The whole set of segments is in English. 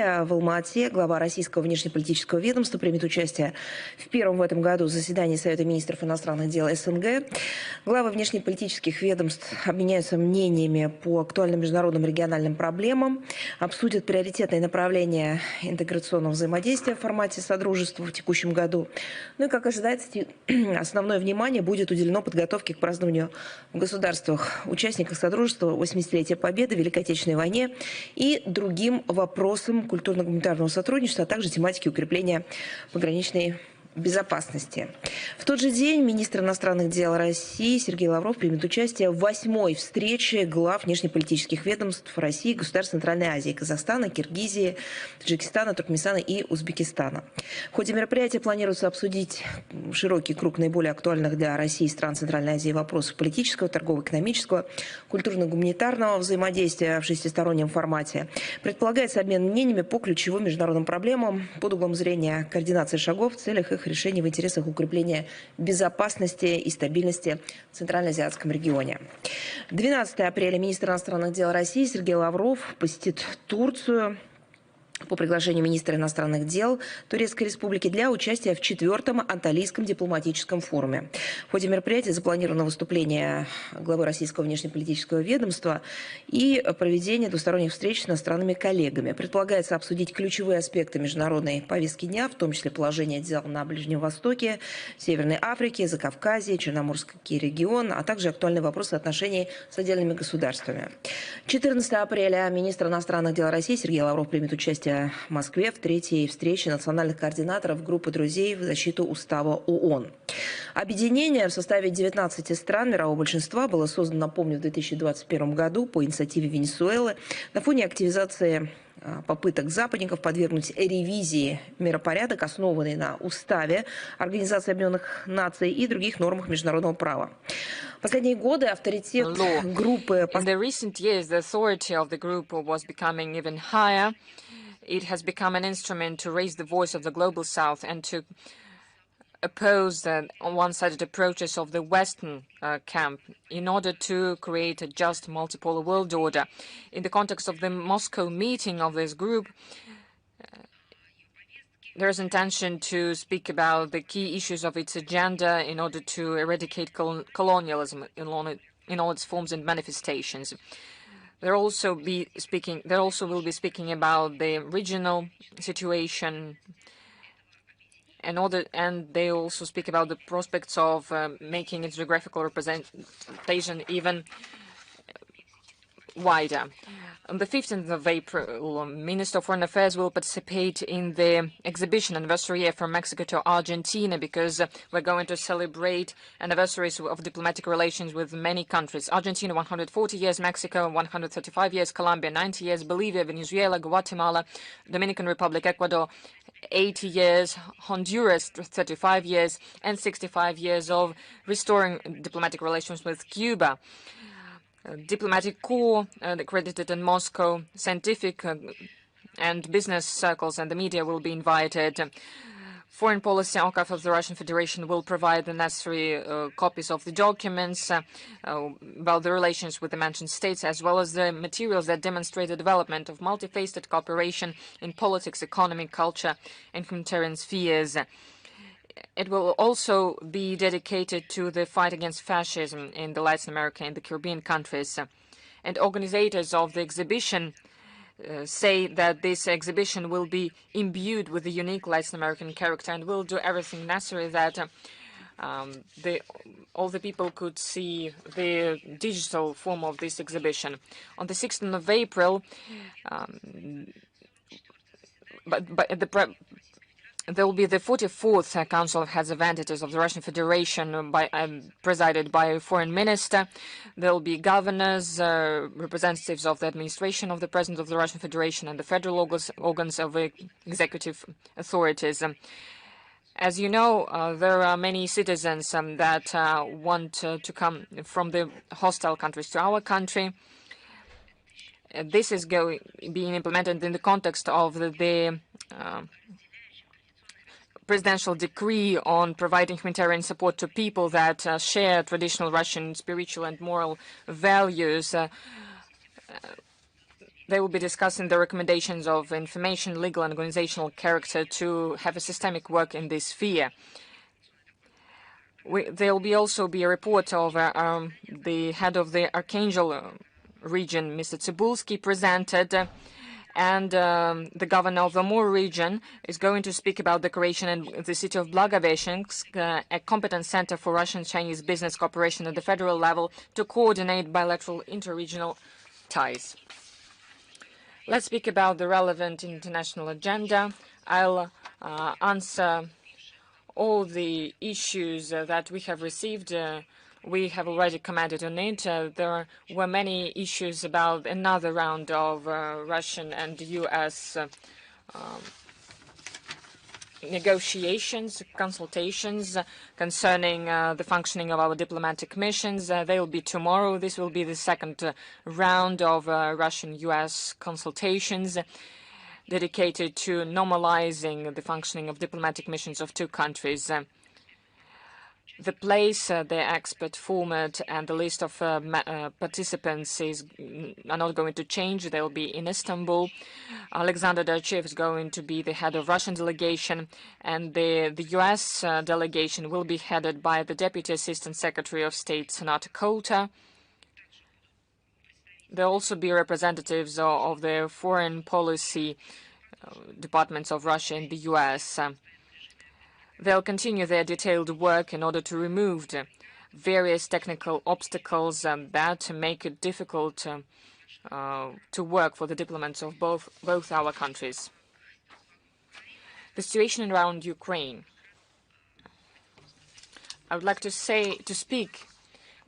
апреля в Алма-Ате глава российского внешнеполитического ведомства примет участие в первом в этом году заседании Совета министров иностранных дел СНГ. Главы внешнеполитических ведомств обменяются мнениями по актуальным международным региональным проблемам, обсудят приоритетные направления интеграционного взаимодействия в формате Содружества в текущем году. Ну и, как ожидается, основное внимание будет уделено подготовке к празднованию в государствах-участниках Содружества 80-летия Победы в Великой Отечественной войне и другим вопросам культурно-гуманитарного сотрудничества, а также тематике укрепления пограничной безопасности. В тот же день министр иностранных дел России Сергей Лавров примет участие в 8-й встрече глав внешнеполитических ведомств России, государств Центральной Азии, Казахстана, Киргизии, Таджикистана, Туркменистана и Узбекистана. В ходе мероприятия планируется обсудить широкий круг наиболее актуальных для России и стран Центральной Азии вопросов политического, торгово-экономического, культурно-гуманитарного взаимодействия в шестистороннем формате. Предполагается обмен мнениями по ключевым международным проблемам под углом зрения координации шагов в целях их решений в интересах укрепления безопасности и стабильности в Центральноазиатском регионе. 12 апреля министр иностранных дел России Сергей Лавров посетит Турцию по приглашению министра иностранных дел Турецкой Республики для участия в 4-м Анталийском дипломатическом форуме. В ходе мероприятия запланировано выступление главы российского внешнеполитического ведомства и проведение двусторонних встреч с иностранными коллегами. Предполагается обсудить ключевые аспекты международной повестки дня, в том числе положение дел на Ближнем Востоке, Северной Африке, Закавказье, Черноморский регион, а также актуальные вопросы отношений с отдельными государствами. 14 апреля министр иностранных дел России Сергей Лавров примет участие в Москве в 3-й встрече национальных координаторов группы друзей в защиту Устава ООН. Объединение в составе 19 стран мирового большинства было создано, напомню, в 2021 году по инициативе Венесуэлы на фоне активизации попыток западников подвергнуть ревизии миропорядок, основанный на уставе Организации Объединенных Наций и других нормах международного права. В последние годы авторитет группы... It has become an instrument to raise the voice of the global South and to oppose the one-sided approaches of the Western camp in order to create a just multipolar world order. In the context of the Moscow meeting of this group, there is intention to speak about the key issues of its agenda in order to eradicate colonialism in all its forms and manifestations. There also will be speaking about the regional situation, and they also speak about the prospects of making its geographical representation even wider. On the 15th of April, Minister of Foreign Affairs will participate in the exhibition Anniversary Year from Mexico to Argentina, because we're going to celebrate anniversaries of diplomatic relations with many countries. Argentina, 140 years, Mexico, 135 years, Colombia, 90 years, Bolivia, Venezuela, Guatemala, Dominican Republic, Ecuador, 80 years, Honduras, 35 years, and 65 years of restoring diplomatic relations with Cuba. Diplomatic corps accredited in Moscow, scientific and business circles and the media will be invited. Foreign Policy Archive of the Russian Federation will provide the necessary copies of the documents about the relations with the mentioned states, as well as the materials that demonstrate the development of multifaceted cooperation in politics, economy, culture, and humanitarian spheres. It will also be dedicated to the fight against fascism in the Latin America and the Caribbean countries. And organizers of the exhibition say that this exhibition will be imbued with the unique Latin American character and will do everything necessary that all the people could see the digital form of this exhibition. On the 16th of April, there will be the 44th Council of Heads of Entities of the Russian Federation presided by a foreign minister. There will be governors, representatives of the administration of the President of the Russian Federation and the federal organs of executive authorities. As you know, there are many citizens that want to come from the hostile countries to our country. This is being implemented in the context of the presidential decree on providing humanitarian support to people that share traditional Russian spiritual and moral values. They will be discussing the recommendations of information, legal and organizational character to have a systemic work in this sphere. There will also be a report of the head of the Archangel region, Mr. Cybulski, presented, and the governor of the Amur region is going to speak about the creation in the city of Blagoveshchensk, a competent center for Russian-Chinese business cooperation at the federal level to coordinate bilateral interregional ties. Let's speak about the relevant international agenda. I'll answer all the issues that we have received. We have already commented on it. There were many issues about another round of Russian and U.S. Negotiations, consultations concerning the functioning of our diplomatic missions. They will be tomorrow. This will be the second round of Russian-U.S. consultations dedicated to normalizing the functioning of diplomatic missions of two countries. The place, the expert format, and the list of participants are not going to change. They will be in Istanbul. Alexander Darchev is going to be the head of Russian delegation, and the U.S. delegation will be headed by the Deputy Assistant Secretary of State, Senata Kota. There will also be representatives of the foreign policy departments of Russia and the U.S. They'll continue their detailed work in order to remove the various technical obstacles that make it difficult to work for the diplomats of both our countries. The situation around Ukraine. I would like to speak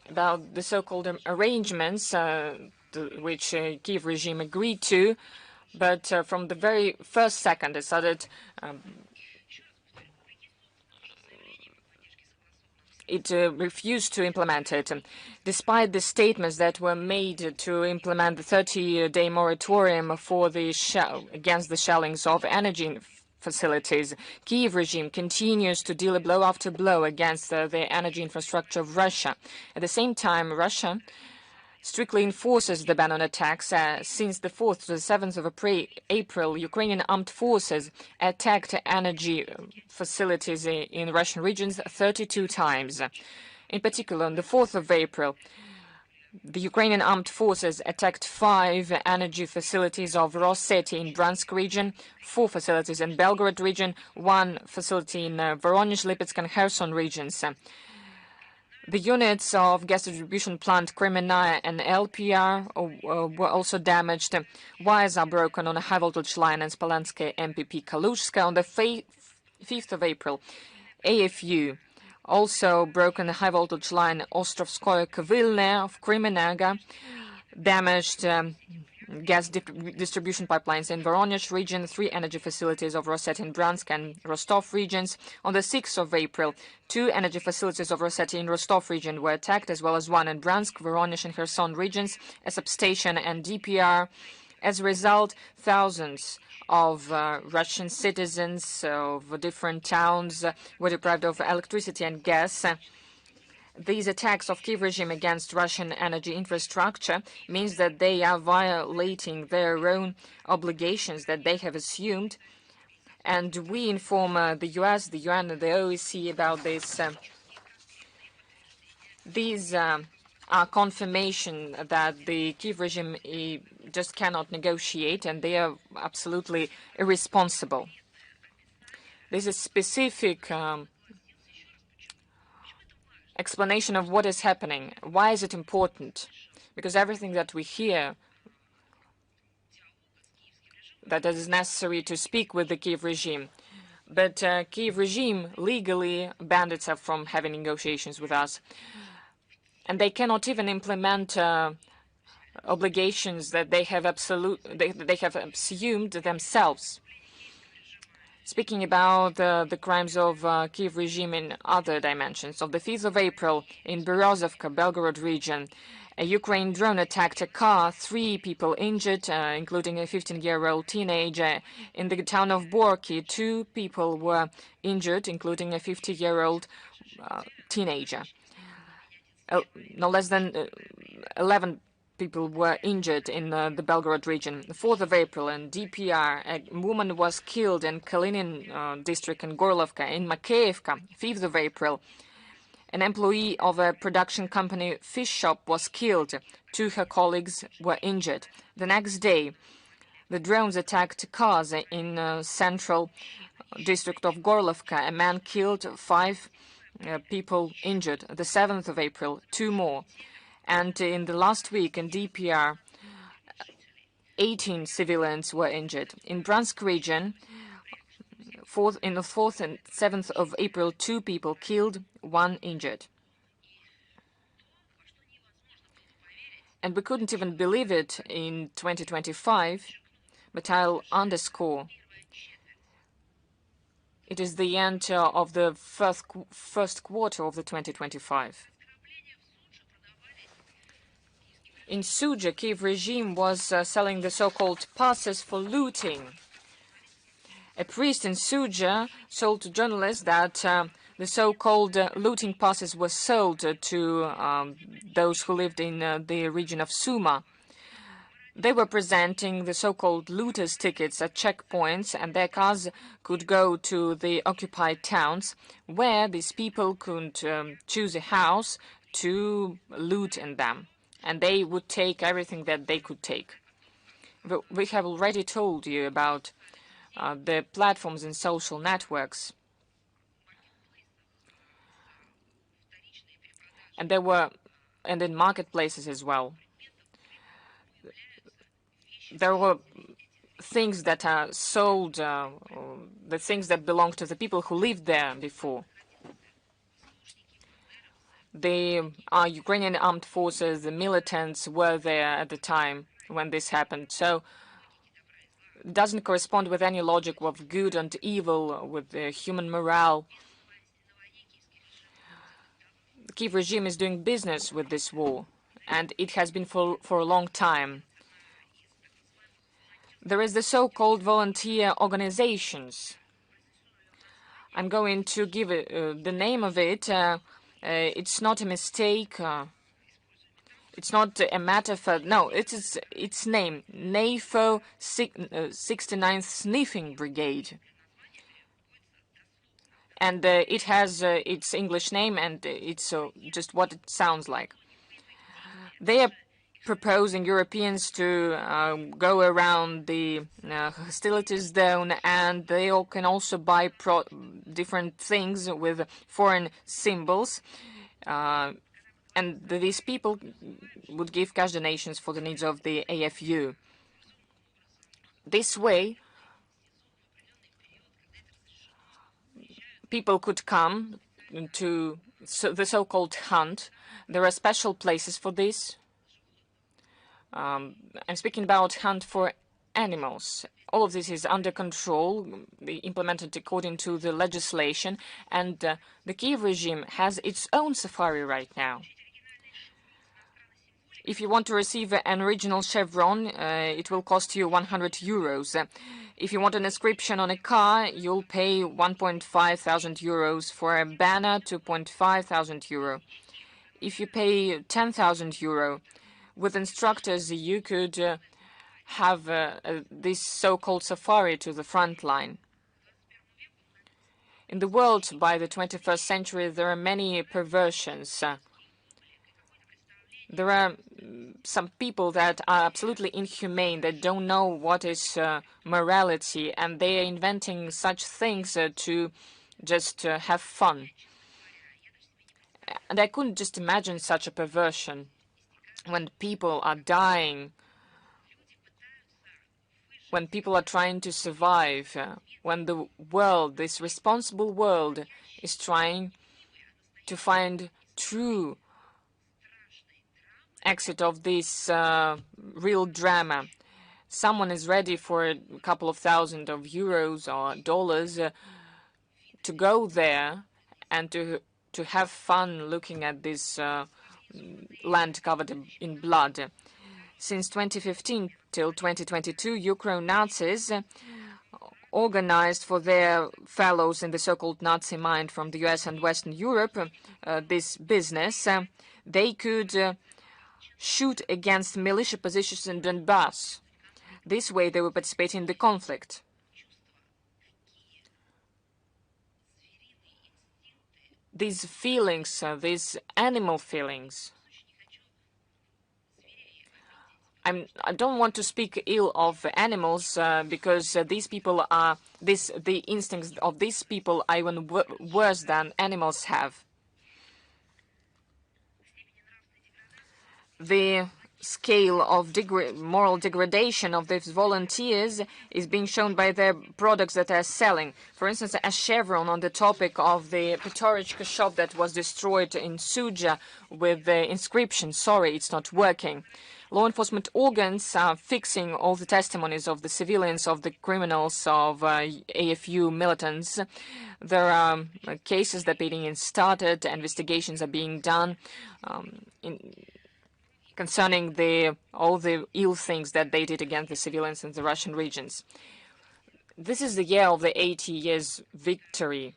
about the so-called arrangements which Kiev regime agreed to, but from the very first second it started it refused to implement it, despite the statements that were made to implement the 30-day moratorium for the against the shellings of energy facilities. Kiev regime continues to deal blow after blow against the energy infrastructure of Russia. At the same time, Russia strictly enforces the ban on attacks. Since the 4th to the 7th of April, Ukrainian armed forces attacked energy facilities in Russian regions 32 times. In particular, on the 4th of April, the Ukrainian armed forces attacked 5 energy facilities of Rosseti in Bryansk region, 4 facilities in Belgorod region, 1 facility in Voronezh, Lipetsk and Kherson regions. The units of gas distribution plant Kremlin and LPR were also damaged. Wires are broken on a high-voltage line in Spalansky MPP Kalushka. On the 5th of April, AFU also broken the high-voltage line Ostrovskoye Kavylne of Kremenaga, damaged gas distribution pipelines in Voronezh region, 3 energy facilities of Rosseti in Bryansk and Rostov regions. On the 6th of April, 2 energy facilities of Rosseti in Rostov region were attacked, as well as 1 in Bryansk, Voronezh and Kherson regions, a substation and DPR. As a result, thousands of Russian citizens of different towns were deprived of electricity and gas. These attacks of Kiev regime against Russian energy infrastructure means that they are violating their own obligations that they have assumed. And we inform the US, the UN, and the OEC about this. These are confirmation that the Kiev regime just cannot negotiate, and they are absolutely irresponsible. This is specific explanation of what is happening. Why is it important? Because everything that we hear that it is necessary to speak with the Kiev regime. But Kiev regime legally banned itself from having negotiations with us. And they cannot even implement obligations that they have assumed themselves. Speaking about the crimes of Kiev regime in other dimensions, on the 5th of April in Berezovka, Belgorod region, a Ukraine drone attacked a car, 3 people injured, including a 15-year-old teenager. In the town of Borky, 2 people were injured, including a 50-year-old teenager. No less than 11 people were injured in the Belgorod region. The 4th of April in DPR, a woman was killed in Kalinin district in Gorlovka. In Makeevka, 5th of April, an employee of a production company fish shop was killed. 2 her colleagues were injured. The next day, the drones attacked cars in central district of Gorlovka. A man killed, 5 people injured. The 7th of April, 2 more. And in the last week in DPR, 18 civilians were injured. In Bryansk region, in the 4th and 7th of April, 2 people killed, 1 injured. And we couldn't even believe it in 2025, but I'll underscore. It is the end of the first quarter of the 2025. In Suja, Kiev regime was selling the so-called passes for looting. A priest in Suja sold to journalists that the so-called looting passes were sold to those who lived in the region of Suma. They were presenting the so-called looters' tickets at checkpoints, and their cars could go to the occupied towns, where these people could choose a house to loot in them, and they would take everything that they could take. We have already told you about the platforms and social networks, and in marketplaces as well. There were things that are sold, the things that belong to the people who lived there before. The Ukrainian armed forces, the militants were there at the time when this happened. So it doesn't correspond with any logic of good and evil, with the human morale. The Kiev regime is doing business with this war, and it has been for a long time. There is the so-called volunteer organizations. I'm going to give the name of it. It's not a mistake. It's not a metaphor. No, it is its name, NAFO 69th Sniffing Brigade. And it has its English name, and it's just what it sounds like. They are proposing Europeans to go around the hostilities zone, and they all can also buy different things with foreign symbols. And these people would give cash donations for the needs of the AFU. This way, people could come to the so-called hunt. There are special places for this. I'm speaking about hunt for animals. All of this is under control, implemented according to the legislation, and the Kiev regime has its own safari right now. If you want to receive an original chevron, it will cost you 100 euros. If you want an inscription on a car, you'll pay 1,500 euros. For a banner, 2,500 euro. If you pay 10,000 euro, with instructors, you could have this so-called safari to the front line. In the world, by the 21st century, there are many perversions. There are some people that are absolutely inhumane, that don't know what is morality, and they are inventing such things to just have fun. And I couldn't just imagine such a perversion. When people are dying, when people are trying to survive, when the world, this responsible world, is trying to find true exit of this real drama. Someone is ready for a couple of thousand of euros or dollars to go there and to have fun looking at this land covered in blood. Since 2015 till 2022, Ukraine Nazis organized for their fellows in the so-called Nazi mind from the US and Western Europe this business. They could shoot against militia positions in Donbass. This way they will participate in the conflict. These feelings, these animal feelings, I don't want to speak ill of animals because these people are, the instincts of these people are even worse than animals have. The scale of moral degradation of these volunteers is being shown by their products that they're selling. For instance, a chevron on the topic of the Petorichka shop that was destroyed in Suja with the inscription, "Sorry, it's not working." Law enforcement organs are fixing all the testimonies of the civilians, of the criminals, of AFU militants. There are cases that are being started, investigations are being done concerning all the ill things that they did against the civilians in the Russian regions. This is the year of the 80 years victory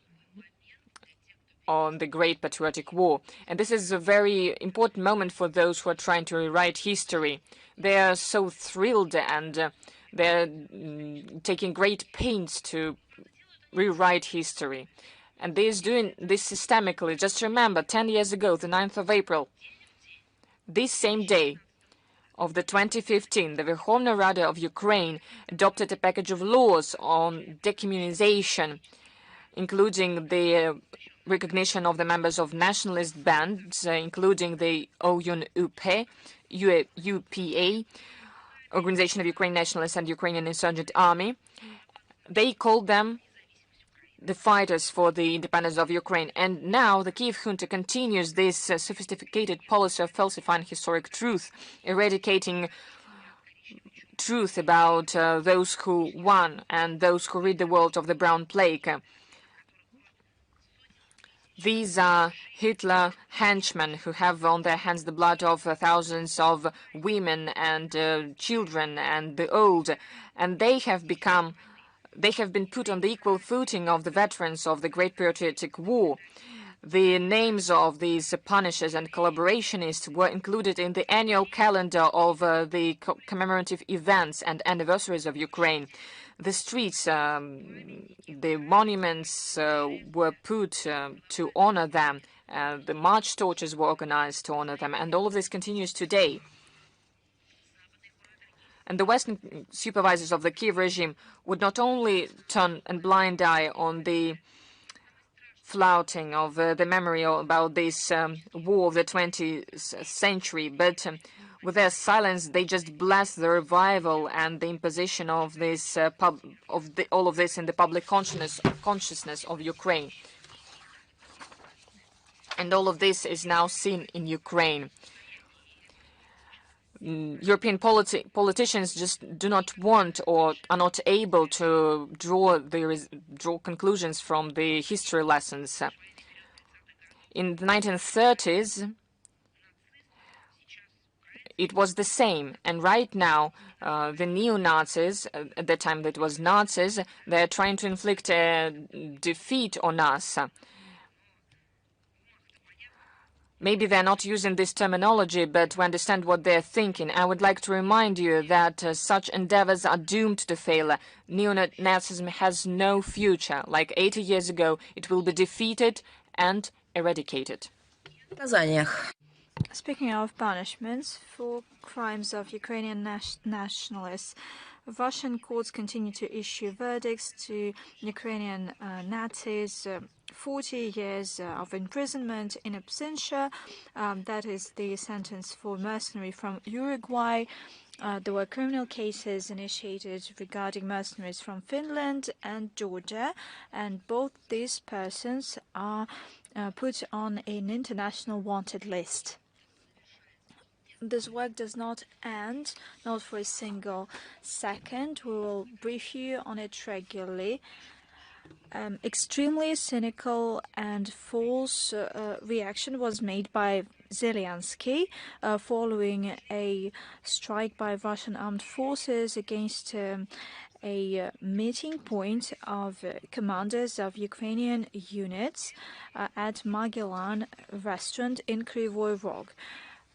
on the Great Patriotic War. And this is a very important moment for those who are trying to rewrite history. They are so thrilled and they're taking great pains to rewrite history. And they're doing this systemically. Just remember, 10 years ago, the 9th of April, this same day of the 2015, the Verkhovna Rada of Ukraine adopted a package of laws on decommunization, including the recognition of the members of nationalist bands, including the OUN-UPA, Organization of Ukrainian Nationalists and Ukrainian Insurgent Army. They called them the fighters for the independence of Ukraine. And now the Kiev junta continues this sophisticated policy of falsifying historic truth, eradicating truth about those who won and those who rid the world of the brown plague. These are Hitler henchmen who have on their hands the blood of thousands of women and children and the old, and they have been put on the equal footing of the veterans of the Great Patriotic War. The names of these punishers and collaborationists were included in the annual calendar of the commemorative events and anniversaries of Ukraine. The streets, the monuments were put to honor them. The march torches were organized to honor them, and all of this continues today. And the Western supervisors of the Kiev regime would not only turn a blind eye on the flouting of the memory about this war of the 20th century, but with their silence, they just bless the revival and the imposition of this all of this in the public consciousness of Ukraine. And all of this is now seen in Ukraine. European politicians just do not want or are not able to draw conclusions from the history lessons. In the 1930s, it was the same, and right now the neo-Nazis, at the time that was Nazis, they're trying to inflict a defeat on us. Maybe they're not using this terminology, but we understand what they're thinking. I would like to remind you that such endeavors are doomed to fail. Neo-Nazism has no future. Like 80 years ago, it will be defeated and eradicated. Speaking of punishments for crimes of Ukrainian nationalists, Russian courts continue to issue verdicts to Ukrainian Nazis, 40 years of imprisonment in absentia. That is the sentence for mercenary from Uruguay. There were criminal cases initiated regarding mercenaries from Finland and Georgia, and both these persons are put on an international wanted list. This work does not end, not for a single second. We will brief you on it regularly. Extremely cynical and false reaction was made by Zelensky following a strike by Russian armed forces against a meeting point of commanders of Ukrainian units at Magellan restaurant in Kryvyi Rog.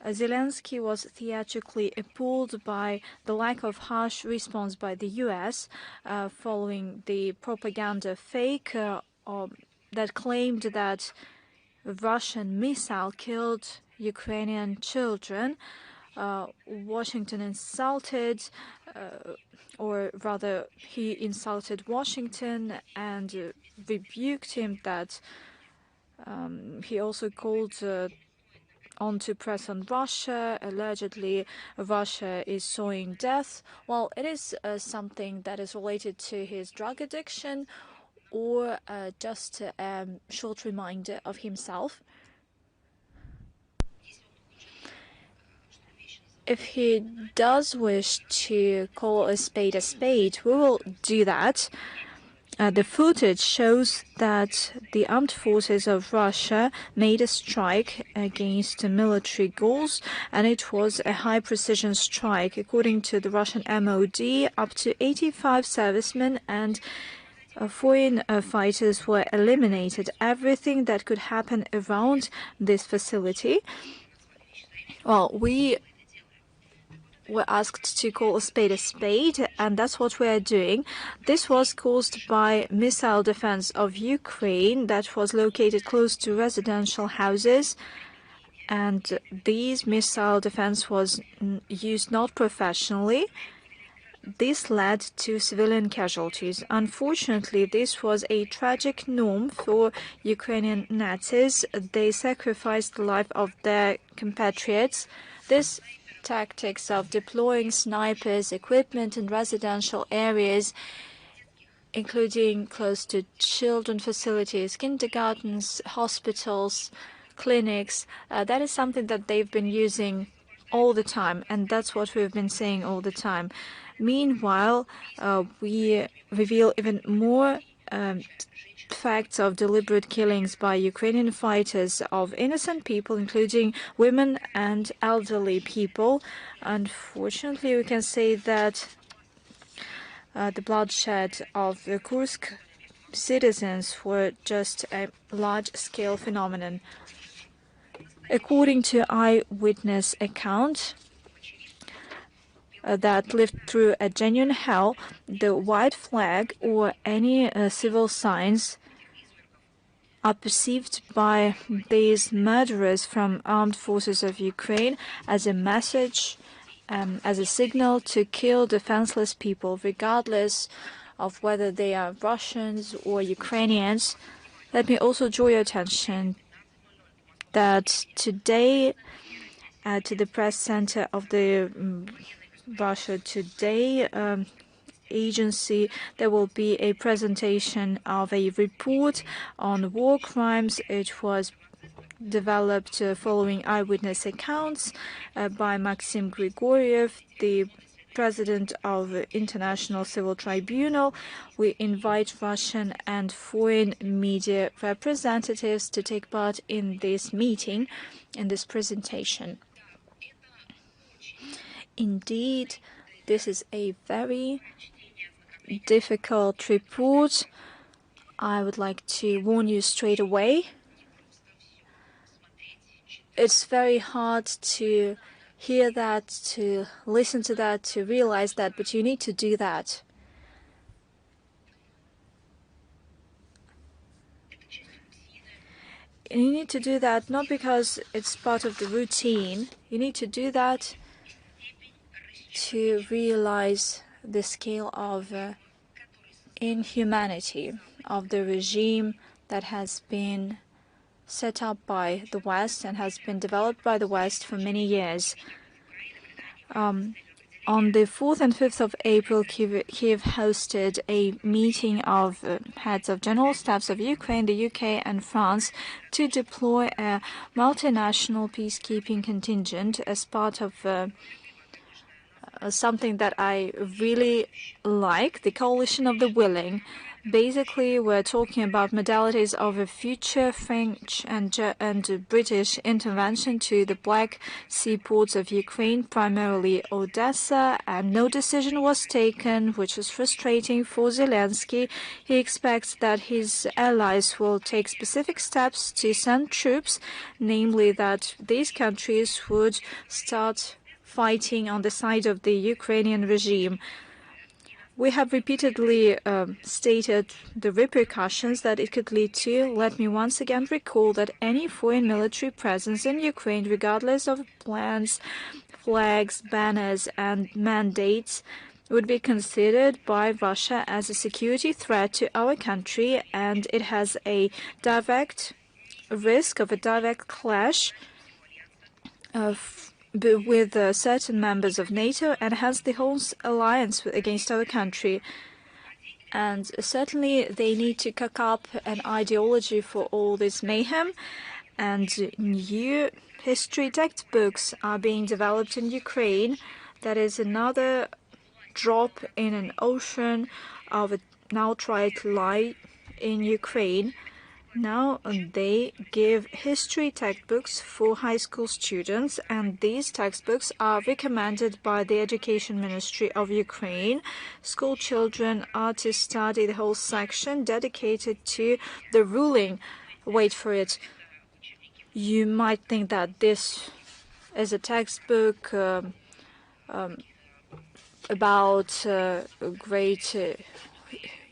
Zelensky was theatrically appalled by the lack of harsh response by the US following the propaganda fake that claimed that a Russian missile killed Ukrainian children. Washington insulted, or rather, he insulted Washington and rebuked him that he also called on to press on Russia. Allegedly, Russia is sowing death. Well, it is something that is related to his drug addiction or just a short reminder of himself. If he does wish to call a spade, we will do that. The footage shows that the armed forces of Russia made a strike against military goals, and it was a high-precision strike. According to the Russian MOD, up to 85 servicemen and foreign fighters were eliminated. Everything that could happen around this facility. Well, we were asked to call a spade, and that's what we are doing. This was caused by missile defense of Ukraine that was located close to residential houses, and these missile defense was used not professionally. This led to civilian casualties. Unfortunately, this was a tragic norm for Ukrainian Nazis. They sacrificed the life of their compatriots. This tactics of deploying snipers, equipment in residential areas, including close to children facilities, kindergartens, hospitals, clinics, that is something that they've been using all the time, and that's what we've been saying all the time. Meanwhile, we reveal even more facts of deliberate killings by Ukrainian fighters of innocent people, including women and elderly people. Unfortunately, we can say that the bloodshed of the Kursk citizens were just a large-scale phenomenon. According to eyewitness account that lived through a genuine hell, the white flag or any civil signs are perceived by these murderers from armed forces of Ukraine as a message, as a signal to kill defenseless people, regardless of whether they are Russians or Ukrainians. Let me also draw your attention that today, to the press center of the Russia Today agency, there will be a presentation of a report on war crimes. It was developed following eyewitness accounts by Maxim Grigoriev, the president of the International Civil Tribunal. We invite Russian and foreign media representatives to take part in this meeting, in this presentation. Indeed, this is a very difficult report. I would like to warn you straight away. It's very hard to hear that, to listen to that, to realize that, but you need to do that. And you need to do that not because it's part of the routine. You need to do that to realize the scale of inhumanity of the regime that has been set up by the West and has been developed by the West for many years. On the 4th and 5th of April, Kiev hosted a meeting of heads of general staffs of Ukraine, the UK and France to deploy a multinational peacekeeping contingent as part of something that I really like, the coalition of the willing. Basically, we're talking about modalities of a future French and British intervention to the Black Sea ports of Ukraine, primarily Odessa, and no decision was taken, which is frustrating for Zelensky. He expects that his allies will take specific steps to send troops, namely that these countries would start fighting on the side of the Ukrainian regime. We have repeatedly stated the repercussions that it could lead to. Let me once again recall that any foreign military presence in Ukraine, regardless of plans, flags, banners, and mandates, would be considered by Russia as a security threat to our country, and it has a direct risk of a direct clash with certain members of NATO and has the whole alliance against our country. And certainly they need to cook up an ideology for all this mayhem, and new history textbooks are being developed in Ukraine. That is another drop in an ocean of an outright lie in Ukraine. Now they give history textbooks for high school students, and these textbooks are recommended by the Education Ministry of Ukraine. School children are to study the whole section dedicated to the ruling. Wait for it. You might think that this is a textbook about great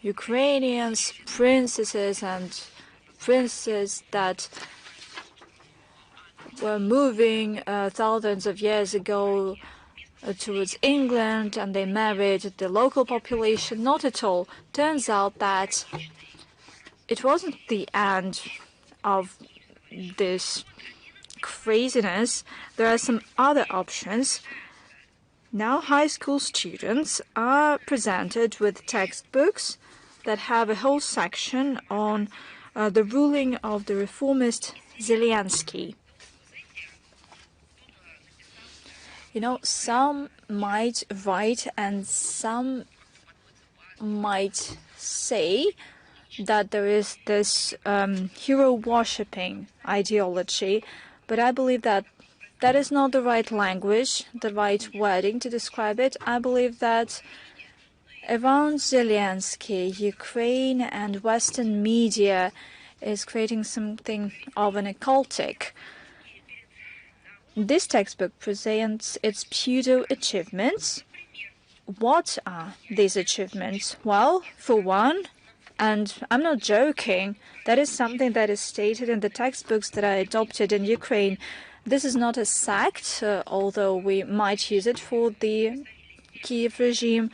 Ukrainians, princesses and princes that were moving thousands of years ago towards England, and they married the local population. Not at all. Turns out that it wasn't the end of this craziness. There are some other options. Now high school students are presented with textbooks that have a whole section on the ruling of the reformist Zelensky. You know, some might write and some might say that there is this hero worshipping ideology, but I believe that that is not the right language, the right wording to describe it. I believe that around Zelensky, Ukraine and Western media is creating something of an occultic. This textbook presents its pseudo-achievements. What are these achievements? Well, for one, and I'm not joking, that is something that is stated in the textbooks that are adopted in Ukraine. This is not a sect, although we might use it for the Kiev regime.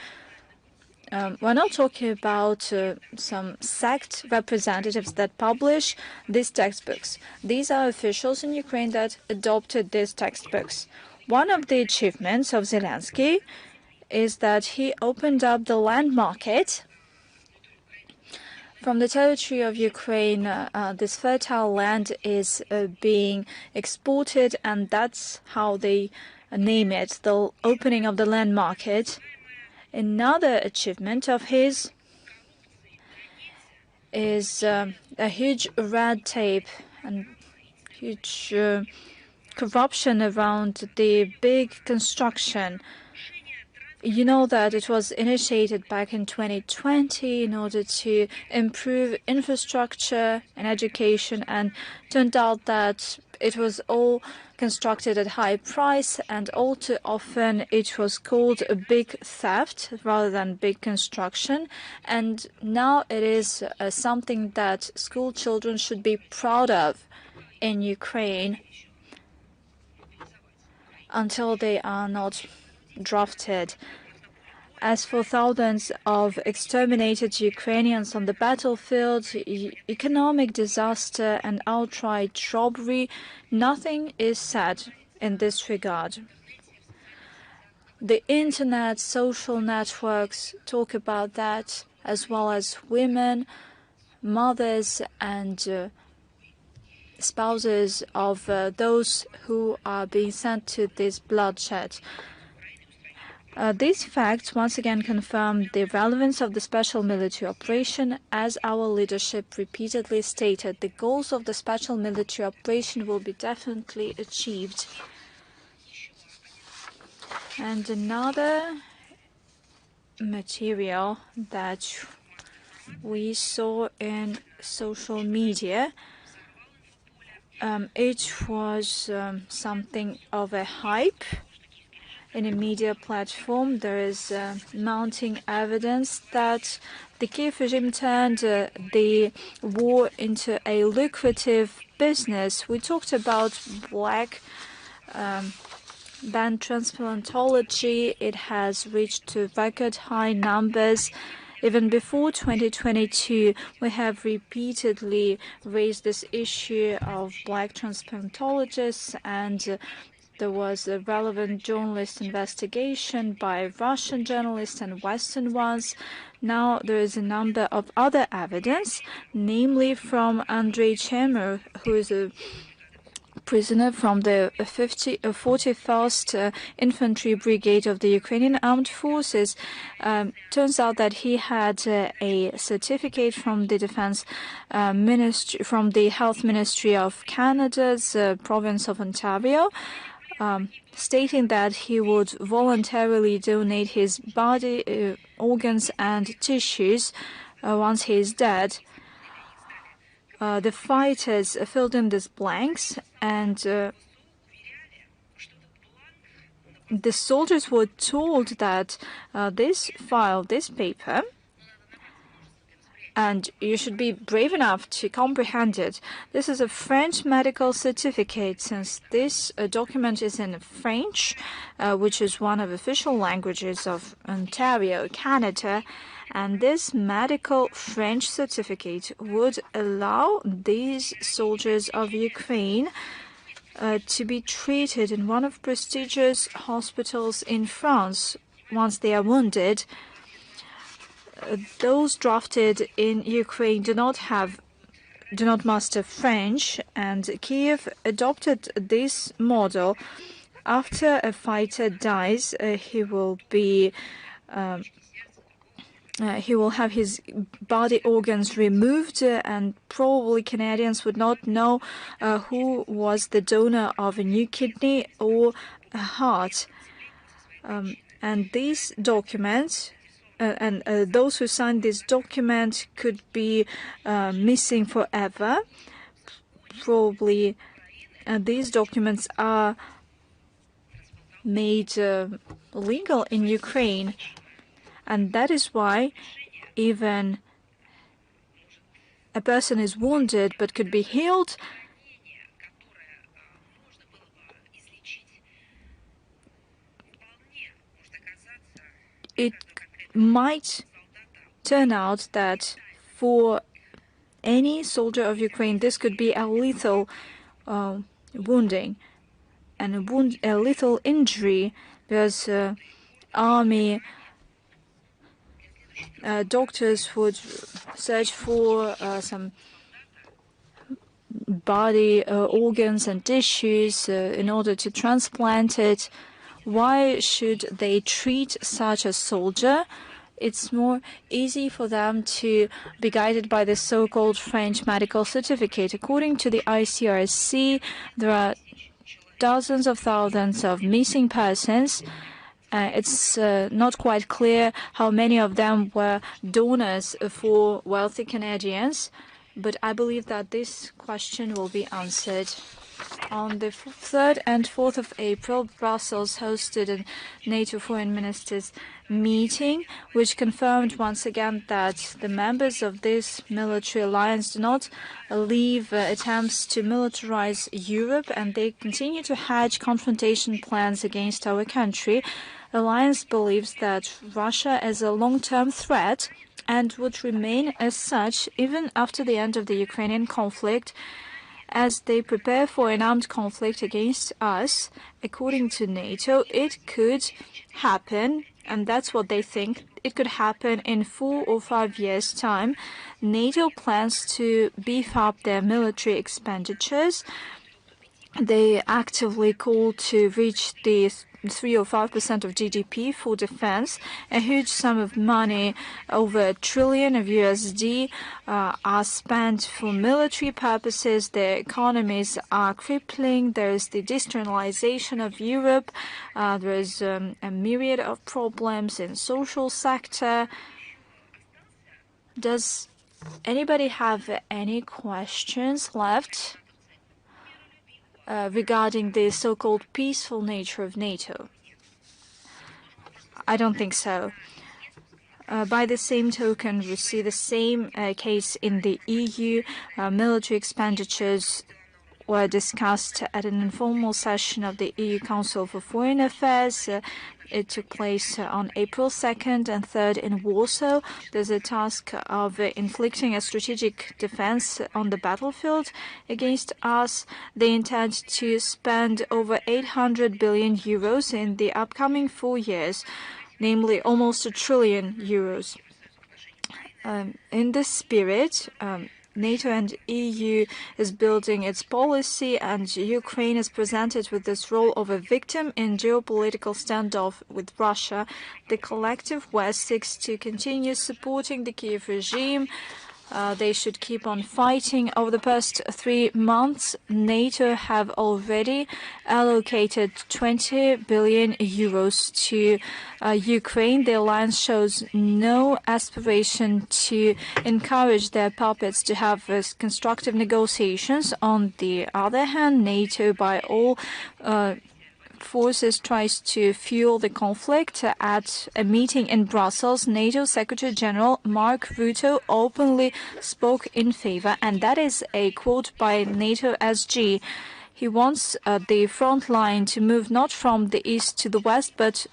We're not talking about some sect representatives that publish these textbooks. These are officials in Ukraine that adopted these textbooks. One of the achievements of Zelensky is that he opened up the land market from the territory of Ukraine. This fertile land is being exported, and that's how they name it, the opening of the land market. Another achievement of his is a huge red tape and huge corruption around the big construction. You know that it was initiated back in 2020 in order to improve infrastructure and education, and turned out that it was all constructed at high price, and all too often it was called a big theft rather than big construction. And now it is something that school children should be proud of in Ukraine until they are not drafted. As for thousands of exterminated Ukrainians on the battlefield, economic disaster and outright robbery, nothing is said in this regard. The internet, social networks talk about that, as well as women, mothers and spouses of those who are being sent to this bloodshed. These facts once again confirm the relevance of the special military operation. As our leadership repeatedly stated, the goals of the special military operation will be definitely achieved. And another material that we saw in social media, it was something of a hype in a media platform. There is mounting evidence that the Kiev regime turned the war into a lucrative business. We talked about black band transplantology. It has reached record high numbers. Even before 2022, we have repeatedly raised this issue of black transplantologists, and there was a relevant journalist investigation by Russian journalists and Western ones. Now there is a number of other evidence, namely from Andrei Chemov, who is a prisoner from the 41st Infantry Brigade of the Ukrainian Armed Forces. Turns out that he had a certificate from the Defense Ministry, from the Health Ministry of Canada's province of Ontario, stating that he would voluntarily donate his body, organs and tissues once he is dead. The fighters filled in these blanks, and the soldiers were told that this file, this paper, and you should be brave enough to comprehend it. This is a French medical certificate. Since this document is in French, which is one of the official languages of Ontario, Canada, and this medical French certificate would allow these soldiers of Ukraine to be treated in one of prestigious hospitals in France once they are wounded. Those drafted in Ukraine do not master French, and Kiev adopted this model. After a fighter dies, he will have his body organs removed, and probably Canadians would not know who was the donor of a new kidney or a heart. And these documents, and those who signed this document could be missing forever. Probably these documents are made legal in Ukraine. And that is why even a person is wounded but could be healed, it might turn out that for any soldier of Ukraine, this could be a lethal wounding and a lethal injury, because army doctors would search for some body organs and tissues in order to transplant it. Why should they treat such a soldier? It's more easy for them to be guided by the so-called French medical certificate. According to the ICRC, there are dozens of thousands of missing persons. It's not quite clear how many of them were donors for wealthy Canadians, but I believe that this question will be answered. On the 3rd and 4th of April, Brussels hosted a NATO foreign ministers meeting, which confirmed once again that the members of this military alliance do not leave attempts to militarize Europe, and they continue to hatch confrontation plans against our country. Alliance believes that Russia is a long-term threat and would remain as such even after the end of the Ukrainian conflict, as they prepare for an armed conflict against us. According to NATO, it could happen, and that's what they think, it could happen in 4 or 5 years' time. NATO plans to beef up their military expenditures. They actively call to reach the 3 or 5% of GDP for defense. A huge sum of money, over $1 trillion of USD, are spent for military purposes. Their economies are crippling. There is the destabilization of Europe. There is a myriad of problems in social sector. Does anybody have any questions left regarding the so-called peaceful nature of NATO? I don't think so. By the same token, we see the same case in the EU. Military expenditures were discussed at an informal session of the EU Council for Foreign Affairs. It took place on April 2nd and 3rd in Warsaw. There's a task of inflicting a strategic defense on the battlefield against us. They intend to spend over 800 billion euros in the upcoming 4 years, namely almost €1 trillion. In this spirit, NATO and EU is building its policy, and Ukraine is presented with this role of a victim in geopolitical standoff with Russia. The collective West seeks to continue supporting the Kiev regime. They should keep on fighting. Over the past 3 months, NATO have already allocated 20 billion euros to Ukraine. The alliance shows no aspiration to encourage their puppets to have constructive negotiations. On the other hand, NATO, by all forces, tries to fuel the conflict. At a meeting in Brussels, NATO Secretary General Mark Rutte openly spoke in favor, and that is a quote by NATO SG. He wants the front line to move not from the east to the west, but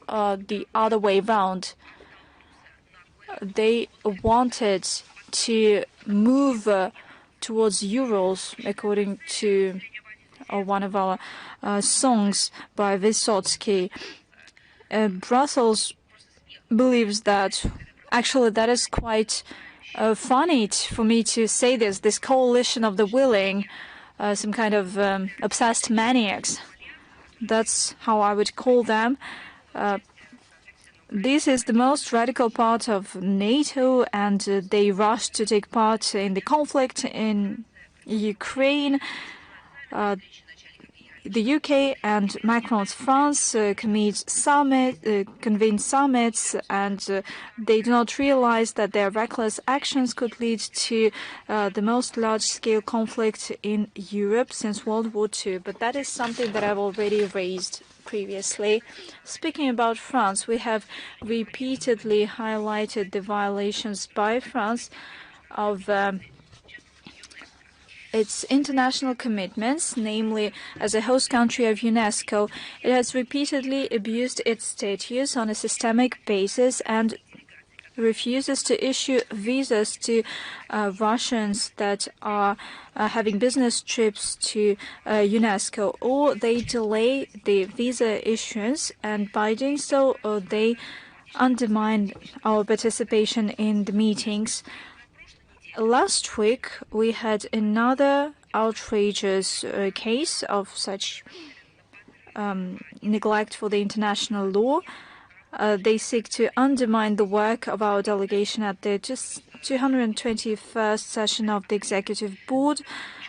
the other way round. They wanted to move towards Urals, according to one of our songs by Vysotsky. Brussels believes that, actually, that is quite funny for me to say this coalition of the willing, some kind of obsessed maniacs. That's how I would call them. This is the most radical part of NATO, and they rushed to take part in the conflict in Ukraine. The UK and Macron's France convened summits, and they do not realize that their reckless actions could lead to the most large-scale conflict in Europe since World War II. But that is something that I've already raised previously. Speaking about France, we have repeatedly highlighted the violations by France of its international commitments, namely as a host country of UNESCO. It has repeatedly abused its status on a systemic basis and refuses to issue visas to Russians that are having business trips to UNESCO, or they delay the visa issuance, and by doing so, they undermine our participation in the meetings. Last week, we had another outrageous case of such neglect for the international law. They seek to undermine the work of our delegation at the 221st session of the Executive Board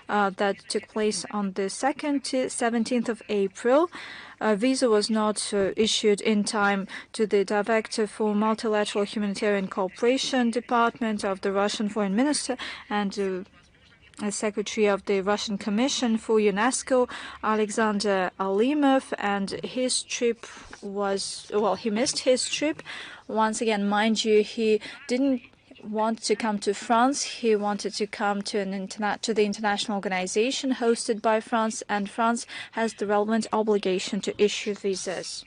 that took place on the 2nd to 17th of April. A visa was not issued in time to the Director for Multilateral Humanitarian Cooperation Department of the Russian Foreign Minister and Secretary of the Russian Commission for UNESCO, Alexander Alimov, and his trip was, well, he missed his trip. Once again, mind you, he didn't want to come to France. He wanted to come to the international organization hosted by France, and France has the relevant obligation to issue visas.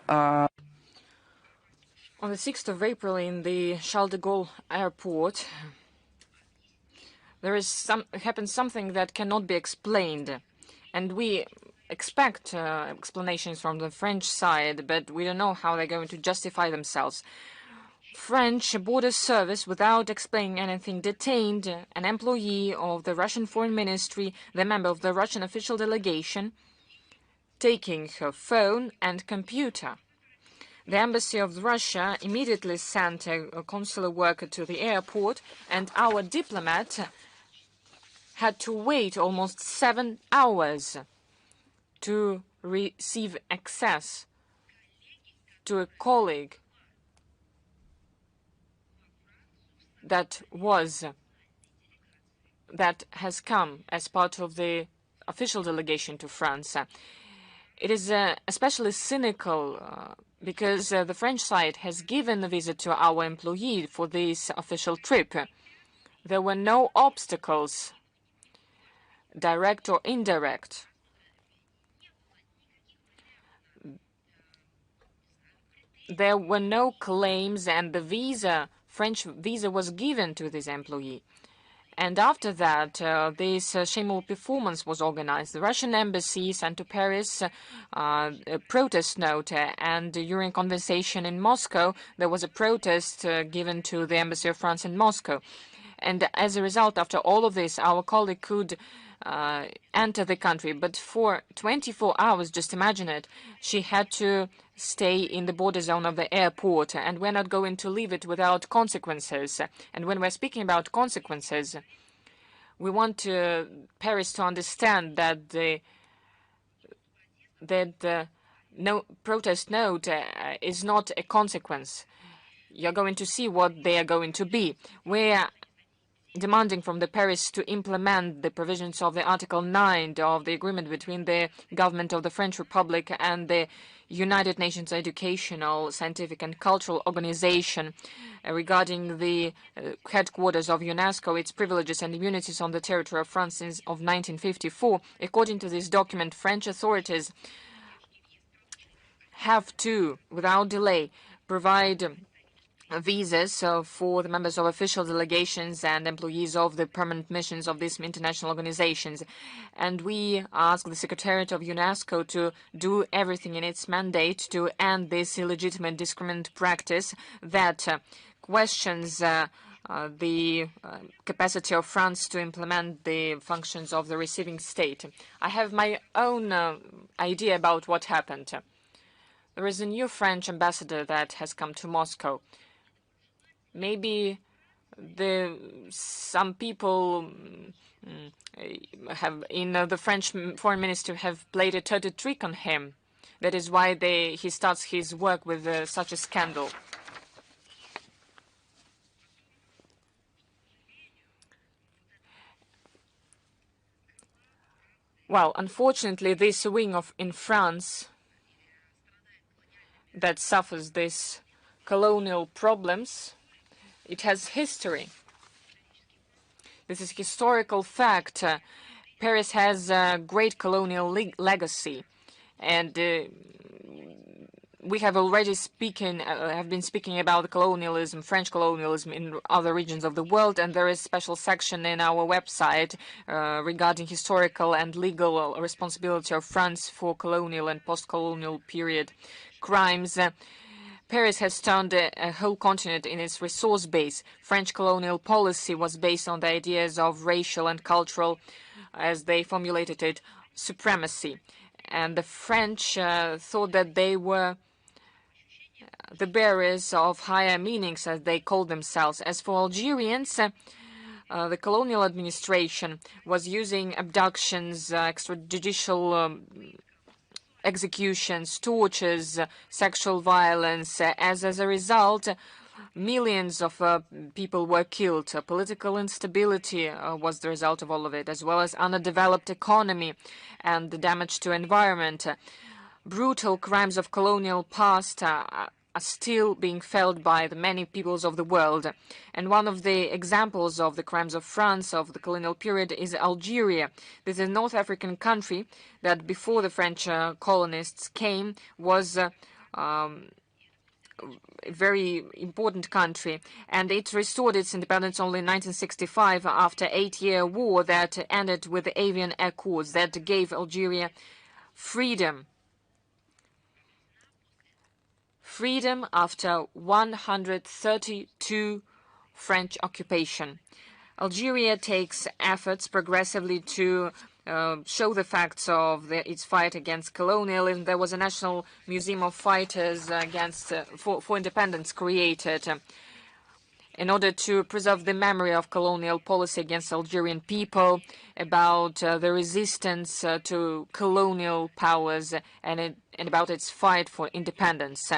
On the 6th of April in the Charles de Gaulle airport, happened something that cannot be explained, and we expect explanations from the French side, but we don't know how they're going to justify themselves. French border service, without explaining anything, detained an employee of the Russian Foreign Ministry, the member of the Russian official delegation, taking her phone and computer. The embassy of Russia immediately sent a consular worker to the airport, and our diplomat had to wait almost 7 hours to receive access to a colleague that has come as part of the official delegation to France. It is especially cynical because the French side has given a visit to our employee for this official trip. There were no obstacles, direct or indirect. There were no claims, and the French visa was given to this employee. And after that, this shameful performance was organized. The Russian embassy sent to Paris a protest note, and during conversation in Moscow, there was a protest given to the embassy of France in Moscow. And as a result, after all of this, our colleague could enter the country. But for 24 hours, just imagine it, she had to stay in the border zone of the airport, and we're not going to leave it without consequences. And when we're speaking about consequences, we want Paris to understand that the protest note is not a consequence. You're going to see what they are going to be. We're demanding from the Paris to implement the provisions of the Article 9 of the agreement between the government of the French Republic and the United Nations Educational, Scientific and Cultural Organization regarding the headquarters of UNESCO, its privileges and immunities on the territory of France since of 1954. According to this document, French authorities have to, without delay, provide visas for the members of official delegations and employees of the permanent missions of these international organizations. And we ask the Secretariat of UNESCO to do everything in its mandate to end this illegitimate discriminant practice that questions the capacity of France to implement the functions of the receiving state. I have my own idea about what happened. There is a new French ambassador that has come to Moscow. Maybe some people in the French foreign minister have played a dirty trick on him. That is why he starts his work with such a scandal. Well, unfortunately, this wing in France that suffers these colonial problems, it has history. This is historical fact. Paris has a great colonial legacy, and we have already been speaking about colonialism, French colonialism in other regions of the world, and there is a special section in our website regarding historical and legal responsibility of France for colonial and post-colonial period crimes. Paris has turned a whole continent in its resource base. French colonial policy was based on the ideas of racial and cultural, as they formulated it, supremacy. And the French thought that they were the bearers of higher meanings, as they called themselves. As for Algerians, the colonial administration was using abductions, extrajudicial executions, tortures, sexual violence. As a result, millions of people were killed. Political instability was the result of all of it, as well as underdeveloped economy and the damage to environment. Brutal crimes of colonial past are still being felt by the many peoples of the world. And one of the examples of the crimes of France of the colonial period is Algeria. This is a North African country that before the French colonists came was a very important country, and it restored its independence only in 1965 after an 8-year war that ended with the Avian Accords that gave Algeria freedom. Freedom after 132 French occupation. Algeria takes efforts progressively to show the facts of its fight against colonialism. There was a National Museum of Fighters against for Independence created in order to preserve the memory of colonial policy against Algerian people, about the resistance to colonial powers, and about its fight for independence.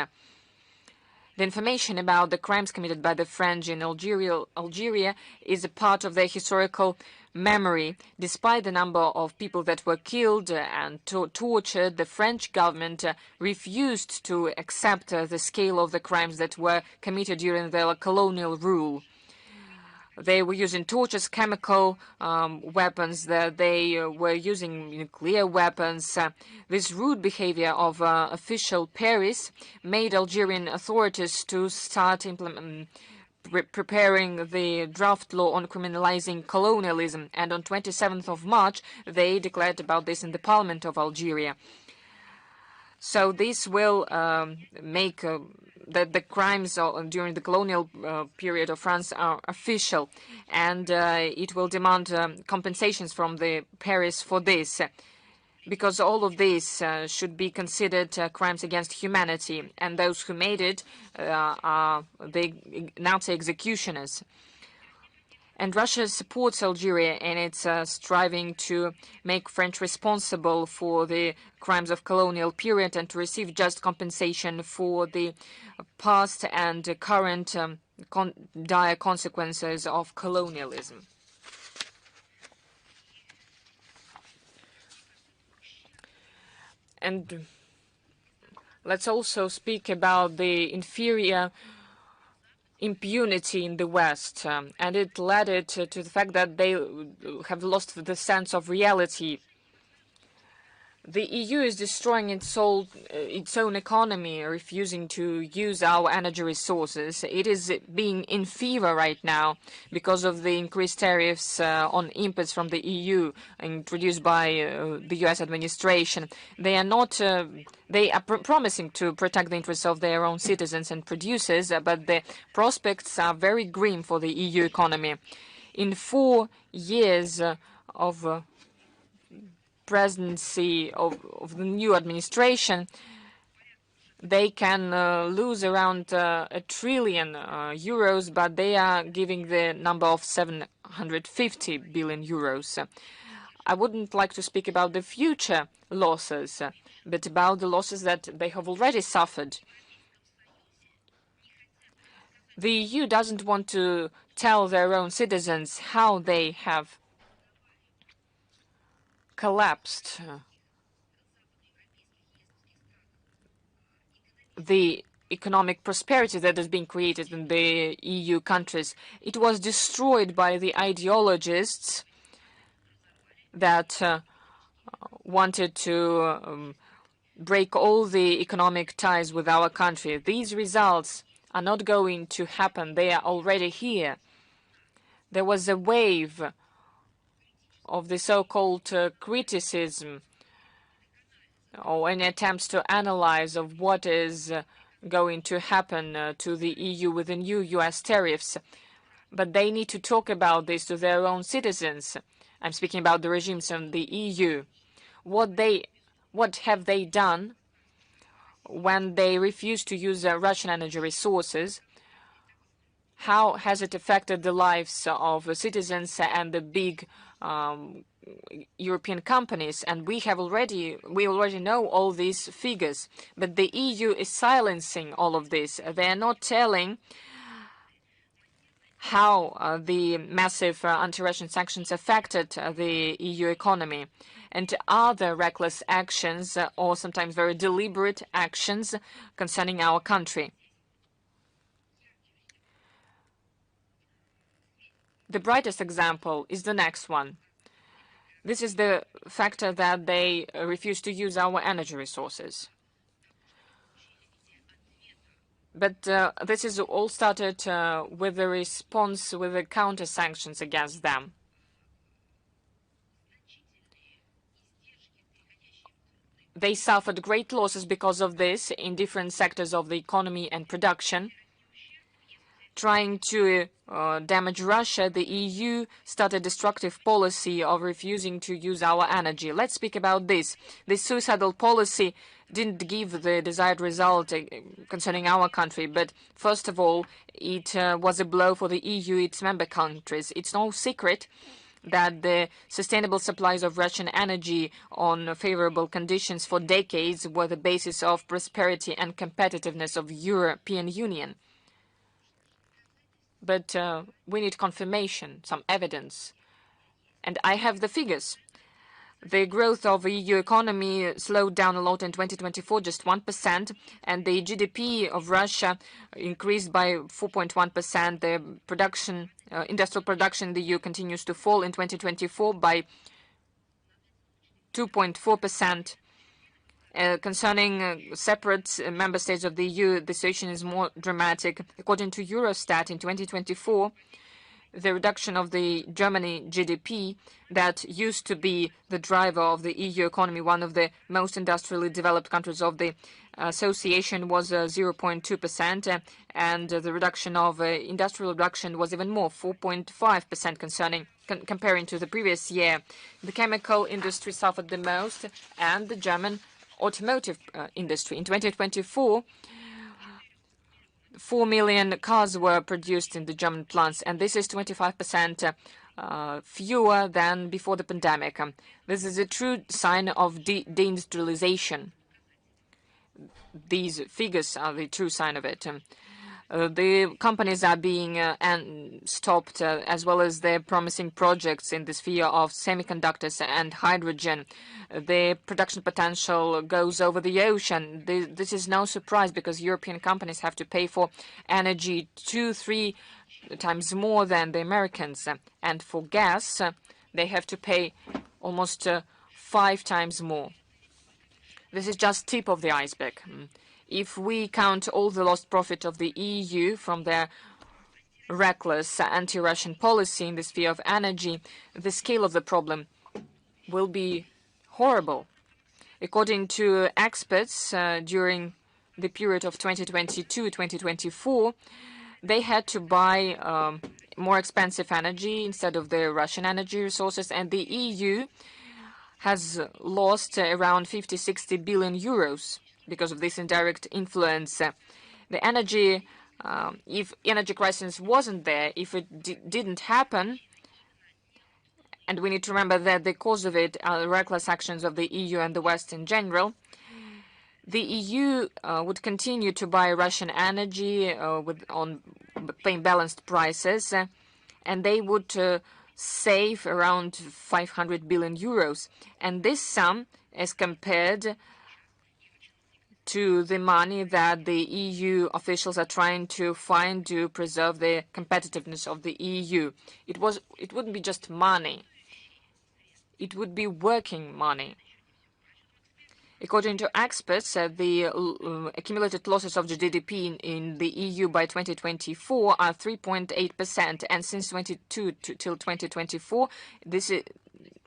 The information about the crimes committed by the French in Algeria is a part of their historical memory. Despite the number of people that were killed and tortured, the French government refused to accept the scale of the crimes that were committed during their colonial rule. They were using tortures, chemical weapons, they were using nuclear weapons. This rude behavior of official Paris made Algerian authorities to start preparing the draft law on criminalizing colonialism. And on 27th of March, they declared about this in the parliament of Algeria. So this will make that the crimes during the colonial period of France are official, and it will demand compensations from the Paris for this, because all of this should be considered crimes against humanity, and those who made it are the Nazi executioners. And Russia supports Algeria in its striving to make French responsible for the crimes of colonial period and to receive just compensation for the past and current dire consequences of colonialism. And let's also speak about the inferior impunity in the West, and it led it to the fact that they have lost the sense of reality. The EU is destroying its own economy, refusing to use our energy resources. It is being in fever right now because of the increased tariffs on imports from the EU introduced by the US administration. They are not. They are promising to protect the interests of their own citizens and producers, but the prospects are very grim for the EU economy. In 4 years of presidency of the new administration, they can lose around €1 trillion, but they are giving the number of 750 billion euros. I wouldn't like to speak about the future losses, but about the losses that they have already suffered. The EU doesn't want to tell their own citizens how they have collapsed the economic prosperity that has been created in the EU countries. It was destroyed by the ideologists that wanted to break all the economic ties with our country. These results are not going to happen. They are already here. There was a wave of the so-called criticism or any attempts to analyze of what is going to happen to the EU with the new US tariffs. But they need to talk about this to their own citizens. I'm speaking about the regimes in the EU. What have they done when they refuse to use Russian energy resources? How has it affected the lives of citizens and the big European companies? And we already know all these figures, but the EU is silencing all of this. They are not telling how the massive anti-Russian sanctions affected the EU economy, and other reckless actions or sometimes very deliberate actions concerning our country. The brightest example is the next one. This is the factor that they refuse to use our energy resources. But this is all started with the response, with the counter-sanctions against them. They suffered great losses because of this in different sectors of the economy and production. trying to damage Russia, the EU started a destructive policy of refusing to use our energy. Let's speak about this. This suicidal policy didn't give the desired result concerning our country, but first of all, it was a blow for the EU, its member countries. It's no secret that the sustainable supplies of Russian energy on favorable conditions for decades were the basis of prosperity and competitiveness of European Union. But we need confirmation, some evidence. And I have the figures. The growth of the EU economy slowed down a lot in 2024, just 1%, and the GDP of Russia increased by 4.1%. The production, industrial production in the EU continues to fall in 2024 by 2.4%. Concerning separate member states of the EU, the situation is more dramatic. According to Eurostat, in 2024, the reduction of the Germany GDP, that used to be the driver of the EU economy, one of the most industrially developed countries of the association, was 0.2%, and the reduction of industrial production was even more, 4.5% comparing to the previous year. The chemical industry suffered the most, and the German automotive industry. In 2024, 4 million cars were produced in the German plants, and this is 25% fewer than before the pandemic. This is a true sign of deindustrialization. These figures are the true sign of it. The companies are being stopped, as well as their promising projects in the sphere of semiconductors and hydrogen. The production potential goes over the ocean. This is no surprise, because European companies have to pay for energy 2-3 times more than the Americans. And for gas, they have to pay almost 5 times more. This is just tip of the iceberg. If we count all the lost profit of the EU from their reckless anti-Russian policy in the sphere of energy, the scale of the problem will be horrible. According to experts, during the period of 2022-2024, they had to buy more expensive energy instead of the Russian energy resources, and the EU has lost around 50-60 billion euros because of this indirect influence. The energy, if energy crisis wasn't there, if it didn't happen, and we need to remember that the cause of it are the reckless actions of the EU and the West in general, the EU would continue to buy Russian energy on paying balanced prices, and they would save around 500 billion euros. And this sum is compared to the money that the EU officials are trying to find to preserve the competitiveness of the EU. It wouldn't be just money. It would be working money. According to experts, the accumulated losses of the GDP in the EU by 2024 are 3.8%, and since 2022 till 2024, this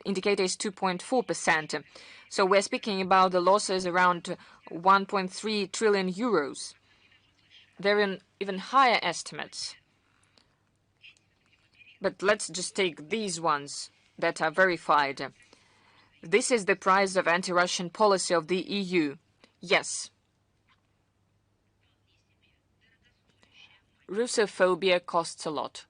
indicator is 2.4%. So we're speaking about the losses around 1.3 trillion euros. There are even higher estimates. But let's just take these ones that are verified. This is the price of anti-Russian policy of the EU. Yes. Russophobia costs a lot.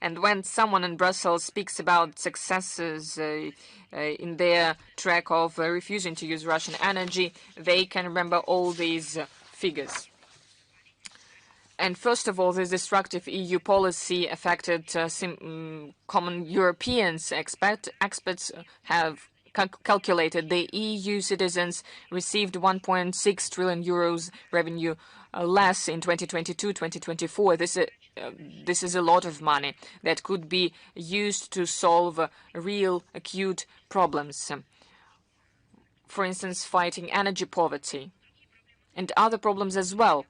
And when someone in Brussels speaks about successes in their track of refusing to use Russian energy, they can remember all these figures. And first of all, this destructive EU policy affected common Europeans. Experts have calculated the EU citizens received 1.6 trillion euros revenue less in 2022-2024. This is a lot of money that could be used to solve real acute problems. For instance, fighting energy poverty and other problems as well.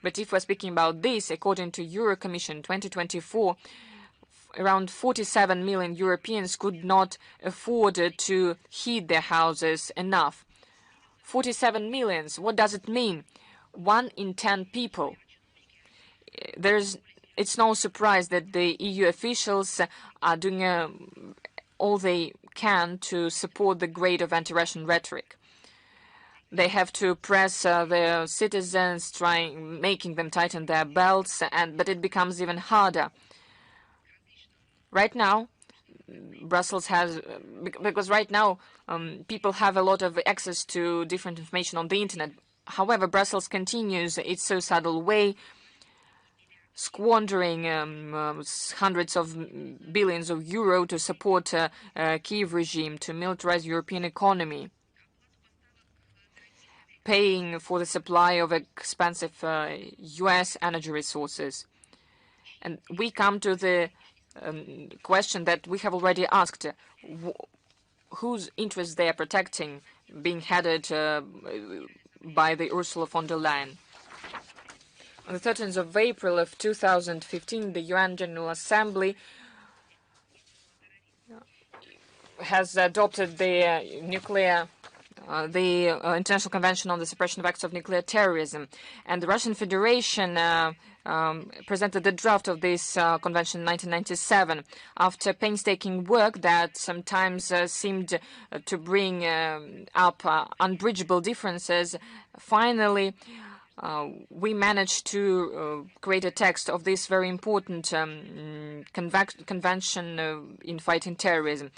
But if we're speaking about this, according to Euro Commission 2024, around 47 million Europeans could not afford to heat their houses enough. 47 million, what does it mean? 1 in 10 people. It's no surprise that the EU officials are doing all they can to support the grade of anti-Russian rhetoric. They have to press their citizens, making them tighten their belts, but it becomes even harder. Right now, Brussels has, because right now people have a lot of access to different information on the internet. However, Brussels continues its suicidal way, squandering hundreds of billions of euro to support Kiev regime, to militarize European economy, paying for the supply of expensive US energy resources. And we come to the question that we have already asked, whose interests they are protecting, being headed by the Ursula von der Leyen. On the 13th of April of 2015, the UN General Assembly has adopted the International Convention on the Suppression of Acts of Nuclear Terrorism, and the Russian Federation presented the draft of this convention in 1997 after painstaking work that sometimes seemed to bring up unbridgeable differences. Finally, we managed to create a text of this very important convention in fighting terrorism.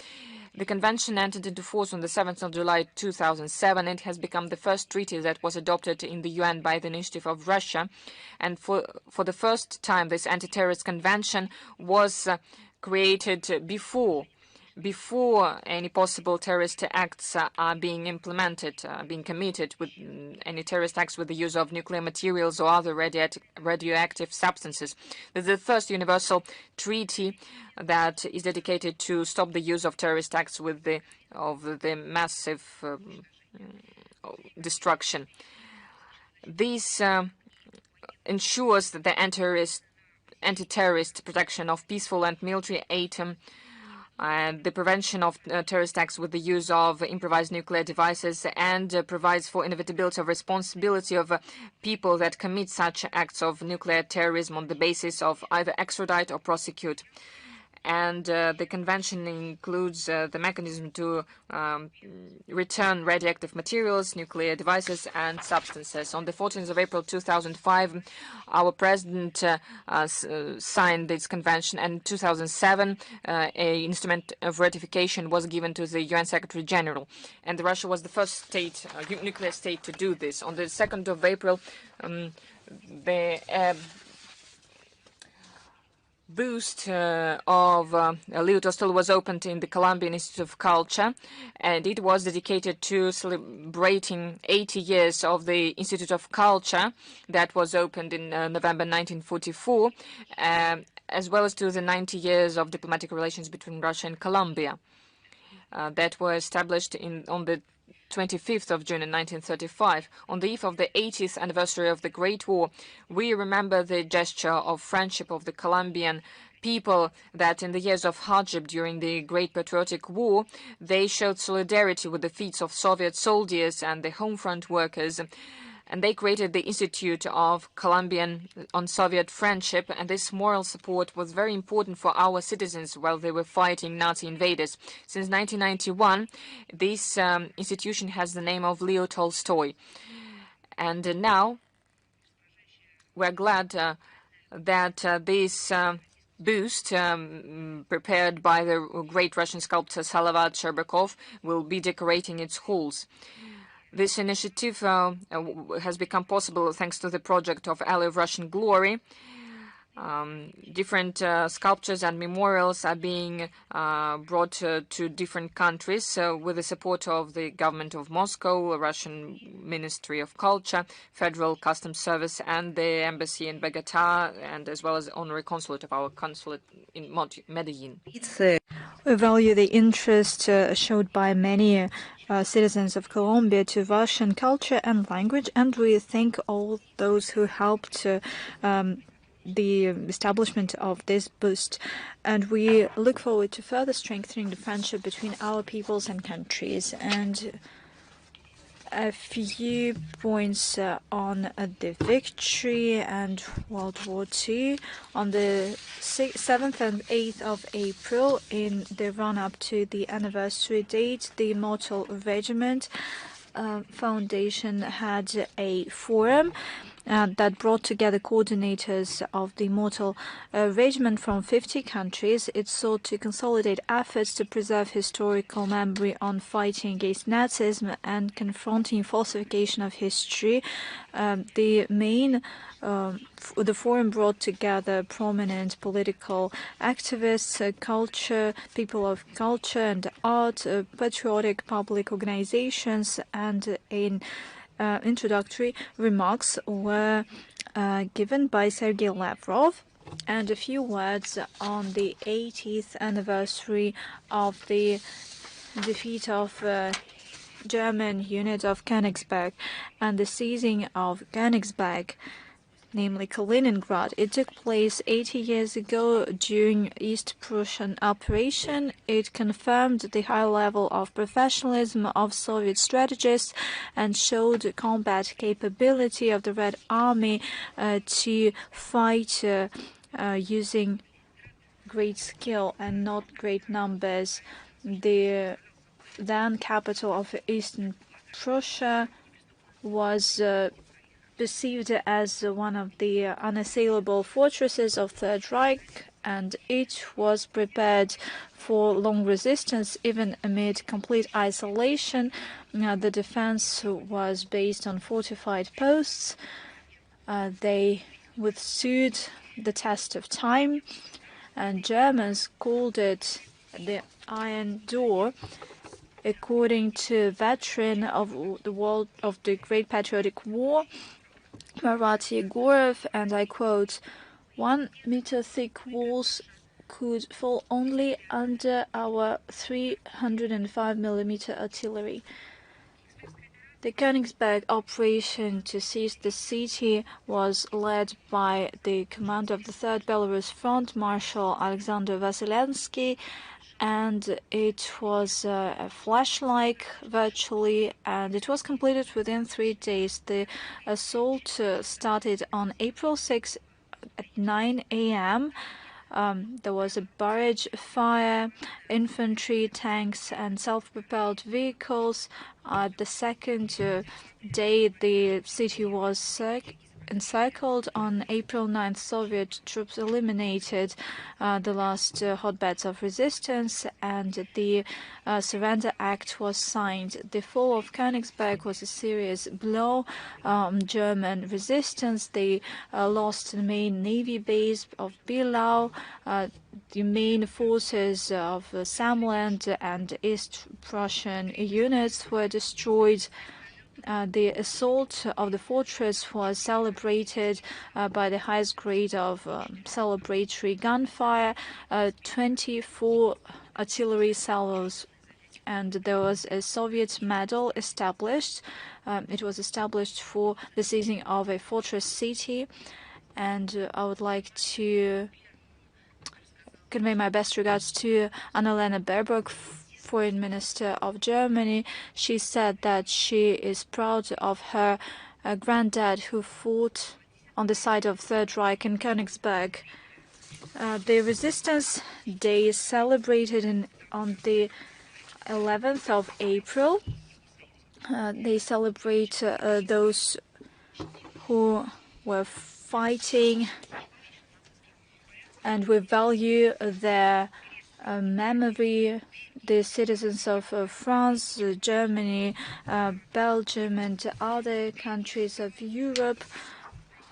The convention entered into force on the 7th of July 2007. It has become the first treaty that was adopted in the UN by the initiative of Russia. And for the first time, this anti-terrorist convention was created before any possible terrorist acts are being implemented, being committed with any terrorist acts with the use of nuclear materials or other radioactive substances. This is the first universal treaty that is dedicated to stop the use of terrorist acts with the massive destruction. This ensures that the anti-terrorist protection of peaceful and military aid and the prevention of terrorist acts with the use of improvised nuclear devices, and provides for inevitability of responsibility of people that commit such acts of nuclear terrorism on the basis of either extradite or prosecute. And the convention includes the mechanism to return radioactive materials, nuclear devices, and substances. On the 14th of April 2005, our president signed this convention, and in 2007, an instrument of ratification was given to the UN Secretary General. And Russia was the first state, nuclear state, to do this. On the 2nd of April, the boost of Leo Tolstoy was opened in the Colombian Institute of Culture, and it was dedicated to celebrating 80 years of the Institute of Culture that was opened in November 1944, as well as to the 90 years of diplomatic relations between Russia and Colombia that were established on the 25th of June in 1935. On the eve of the 80th anniversary of the Great War, we remember the gesture of friendship of the Colombian people that in the years of hardship during the Great Patriotic War, they showed solidarity with the feats of Soviet soldiers and the home front workers. And they created the Institute of Colombian on Soviet Friendship, and this moral support was very important for our citizens while they were fighting Nazi invaders. Since 1991, this institution has the name of Leo Tolstoy. And now we're glad that this boost prepared by the great Russian sculptor Salavat Sherbakov will be decorating its halls. This initiative has become possible thanks to the project of Alley of Russian Glory. Different sculptures and memorials are being brought to different countries with the support of the government of Moscow, Russian Ministry of Culture, Federal Customs Service, and the embassy in Bogota, and as well as the honorary consulate of our consulate in Medellin. We value the interest showed by many citizens of Colombia to Russian culture and language, and we thank all those who helped the establishment of this boost. And we look forward to further strengthening the friendship between our peoples and countries. And a few points on the victory and World War II. On the 7th and 8th of April, in the run-up to the anniversary date, the Mortal Regiment Foundation had a forum that brought together coordinators of the Mortal Regiment from 50 countries. It sought to consolidate efforts to preserve historical memory on fighting against Nazism and confronting falsification of history. The forum brought together prominent political activists, people of culture and art, patriotic public organizations, and in introductory remarks were given by Sergei Lavrov, and a few words on the 80th anniversary of the defeat of German unit of Königsberg and the seizing of Königsberg, namely Kaliningrad. It took place 80 years ago during East Prussian operation. It confirmed the high level of professionalism of Soviet strategists and showed the combat capability of the Red Army to fight using great skill and not great numbers. The then capital of Eastern Prussia was perceived as one of the unassailable fortresses of Third Reich, and it was prepared for long resistance even amid complete isolation. The defense was based on fortified posts. They withstood the test of time, and Germans called it the Iron Door. According to a veteran of the Great Patriotic War, Amaravati, and I quote, 1 meter thick walls could fall only under our 305mm artillery. The Königsberg operation to seize the city was led by the commander of the 3rd Belarus Front, Marshal Alexander Vasilevsky, and it was a flash-like virtually, and it was completed within 3 days. The assault started on April 6 at 9 a.m. There was a barrage fire, infantry, tanks, and self-propelled vehicles. The second day, the city was encircled. On April 9th, Soviet troops eliminated the last hotbeds of resistance, and the Surrender Act was signed. The fall of Königsberg was a serious blow on German resistance. They lost the main navy base of Bilau. The main forces of Samland and East Prussian units were destroyed. The assault of the fortress was celebrated by the highest grade of celebratory gunfire, 24 artillery salvos, and there was a Soviet medal established. It was established for the seizing of a fortress city, and I would like to convey my best regards to Annalena Baerbock, Foreign Minister of Germany. She said that she is proud of her granddad who fought on the side of Third Reich in Königsberg. The Resistance Day is celebrated on the 11th of April. They celebrate those who were fighting, and we value their memory. The citizens of France, Germany, Belgium, and other countries of Europe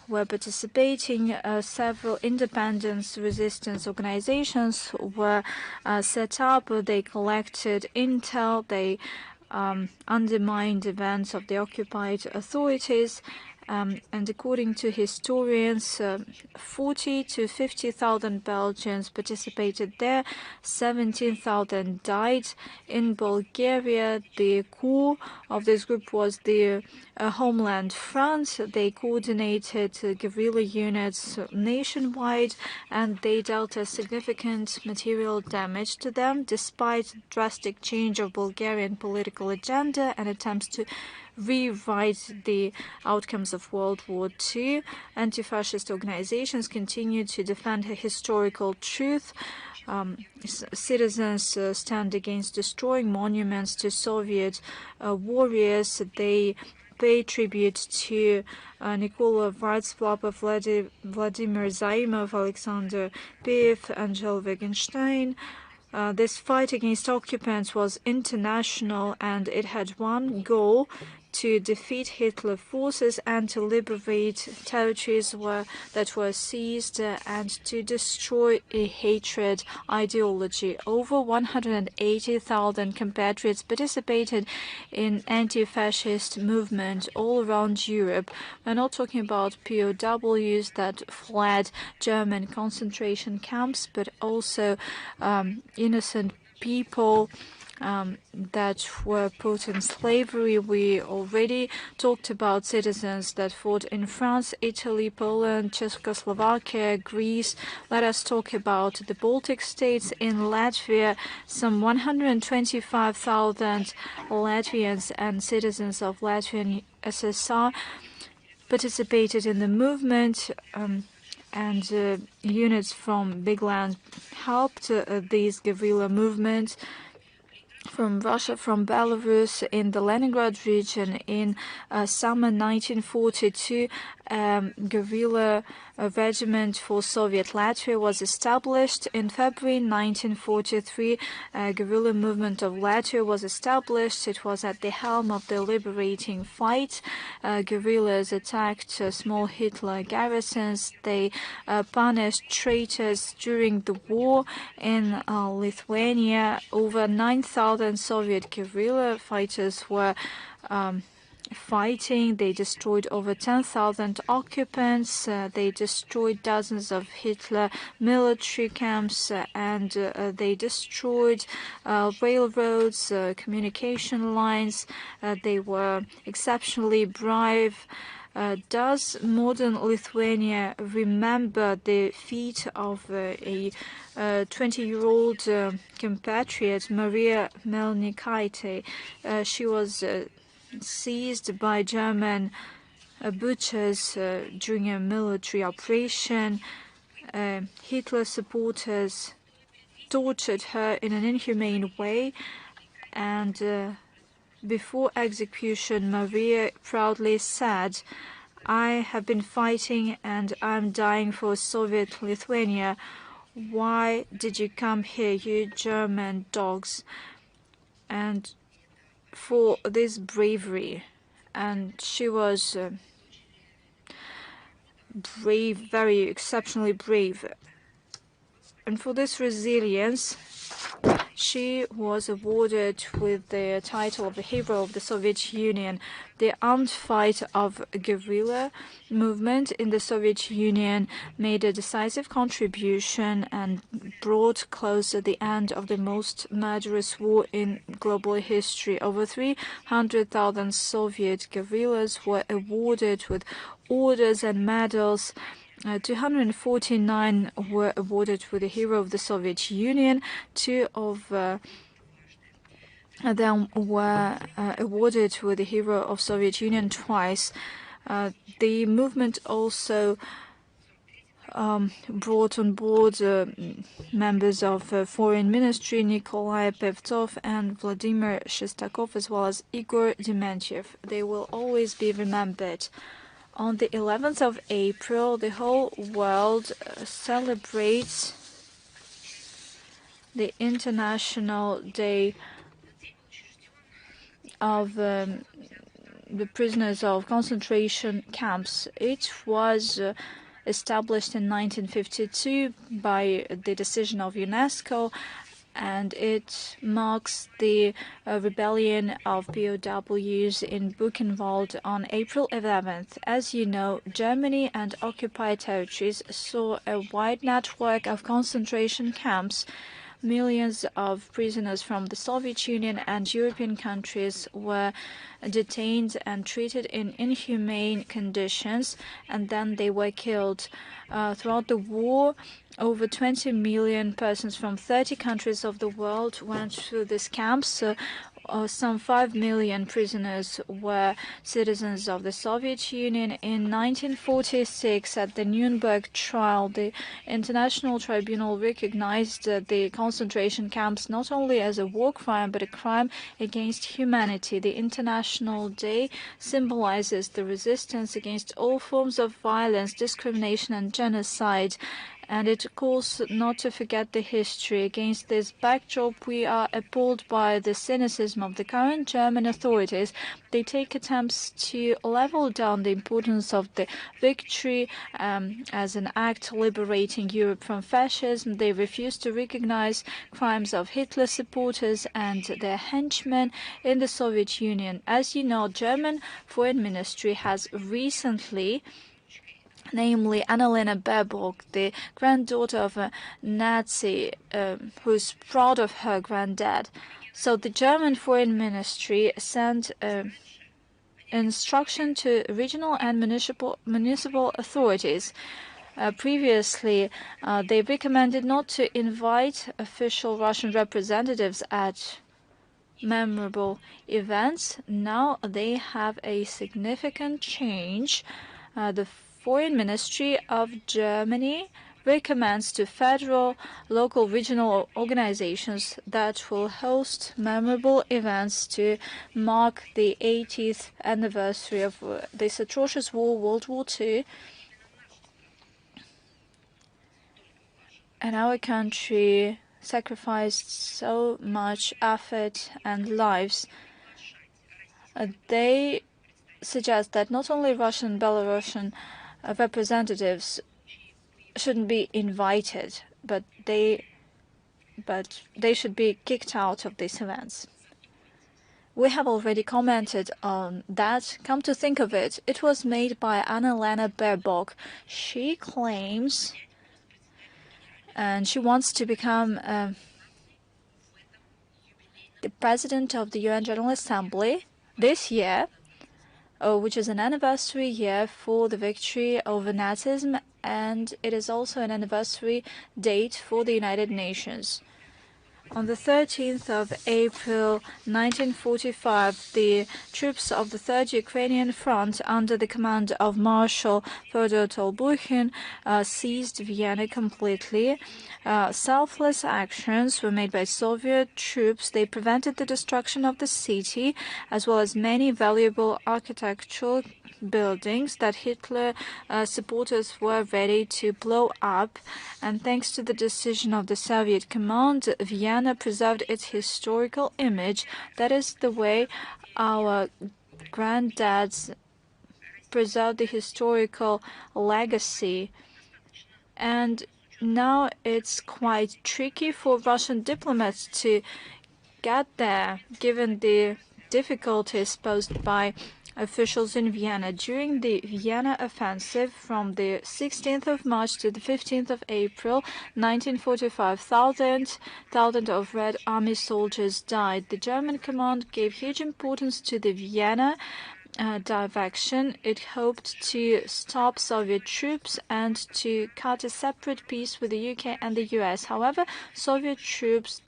were participating. Several independence resistance organizations were set up. They collected intel. They undermined events of the occupied authorities. And according to historians, 40 to 50,000 Belgians participated there. 17,000 died. In Bulgaria, the core of this group was the Homeland Front. They coordinated guerrilla units nationwide, and they dealt a significant material damage to them, despite drastic change of Bulgarian political agenda and attempts to rewrite the outcomes of World War II. Anti-fascist organizations continue to defend a historical truth. Citizens stand against destroying monuments to Soviet warriors. They pay tribute to Nikola Varsplapa, Vladimir Zaimov, Alexander Piev, Angel Wittgenstein. This fight against occupants was international, and it had one goal: to defeat Hitler forces and to liberate territories that were seized and to destroy a hatred ideology. Over 180,000 compatriots participated in anti-fascist movement all around Europe. We're not talking about POWs that fled German concentration camps, but also innocent people that were put in slavery. We already talked about citizens that fought in France, Italy, Poland, Czechoslovakia, Greece. Let us talk about the Baltic states. In Latvia, some 125,000 Latvians and citizens of Latvian SSR participated in the movement, and units from Big Land helped these guerrilla movements. From Russia, from Belarus, in the Leningrad region in summer 1942, guerrilla regiment for Soviet Latvia was established. In February 1943, a guerrilla movement of Latvia was established. It was at the helm of the liberating fight. Guerrillas attacked small Hitler garrisons. They punished traitors during the war. In Lithuania, over 9,000 Soviet guerrilla fighters were fighting. They destroyed over 10,000 occupants. They destroyed dozens of Hitler military camps, and they destroyed railroads, communication lines. They were exceptionally brave. Does modern Lithuania remember the feat of a 20-year-old compatriot, Maria Melnikaite? She was seized by German butchers during a military operation. Hitler supporters tortured her in an inhumane way, and before execution, Maria proudly said, "I have been fighting and I'm dying for Soviet Lithuania. Why did you come here, you German dogs?" And for this bravery, and she was brave, very exceptionally brave, and for this resilience, she was awarded with the title of the Hero of the Soviet Union. The armed fight of guerrilla movement in the Soviet Union made a decisive contribution and brought closer the end of the most murderous war in global history. Over 300,000 Soviet guerrillas were awarded with orders and medals. 249 were awarded with the Hero of the Soviet Union. Two of them were awarded with the Hero of Soviet Union twice. The movement also brought on board members of Foreign Ministry, Nikolai Pevtsov and Vladimir Shestakov, as well as Igor Dementyev. They will always be remembered. On the 11th of April, the whole world celebrates the International Day of the prisoners of concentration camps. It was established in 1952 by the decision of UNESCO, and it marks the rebellion of POWs in Buchenwald on April 11th. As you know, Germany and occupied territories saw a wide network of concentration camps. Millions of prisoners from the Soviet Union and European countries were detained and treated in inhumane conditions, and then they were killed. Throughout the war, over 20 million persons from 30 countries of the world went through these camps. some 5 million prisoners were citizens of the Soviet Union. In 1946, at the Nuremberg trial, the International Tribunal recognized the concentration camps not only as a war crime, but a crime against humanity. The International Day symbolizes the resistance against all forms of violence, discrimination, and genocide, and it calls not to forget the history. Against this backdrop, we are appalled by the cynicism of the current German authorities. They take attempts to level down the importance of the victory as an act liberating Europe from fascism. They refuse to recognize crimes of Hitler supporters and their henchmen in the Soviet Union. As you know, German Foreign Ministry has recently, namely Annalena Baerbock, the granddaughter of a Nazi who's proud of her granddad. So the German Foreign Ministry sent instruction to regional and municipal authorities. Previously, they recommended not to invite official Russian representatives at memorable events. Now they have a significant change. The Foreign Ministry of Germany recommends to federal, local, regional organizations that will host memorable events to mark the 80th anniversary of this atrocious war, World War II. And our country sacrificed so much effort and lives. They suggest that not only Russian and Belarusian representatives shouldn't be invited, but they should be kicked out of these events. We have already commented on that. Come to think of it, it was made by Annalena Baerbock. She claims, and she wants to become the president of the UN General Assembly this year, which is an anniversary year for the victory over Nazism, and it is also an anniversary date for the United Nations. On the 13th of April 1945, the troops of the Third Ukrainian Front, under the command of Marshal Fyodor Tolbukhin, seized Vienna completely. Selfless actions were made by Soviet troops. They prevented the destruction of the city, as well as many valuable architectural buildings that Hitler supporters were ready to blow up. And thanks to the decision of the Soviet command, Vienna preserved its historical image. That is the way our granddads preserved the historical legacy. And now it's quite tricky for Russian diplomats to get there, given the difficulties posed by officials in Vienna. During the Vienna offensive from the 16th of March to the 15th of April 1945, thousands of Red Army soldiers died. The German command gave huge importance to the Vienna direction. It hoped to stop Soviet troops and to cut a separate peace with the UK and the US. However, Soviet troops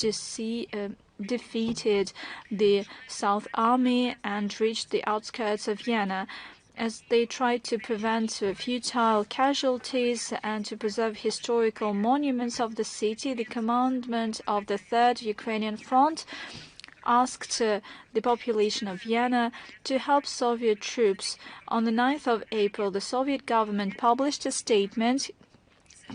defeated the South Army and reached the outskirts of Vienna. As they tried to prevent futile casualties and to preserve historical monuments of the city, the commandant of the Third Ukrainian Front asked the population of Vienna to help Soviet troops. On the 9th of April, the Soviet government published a statement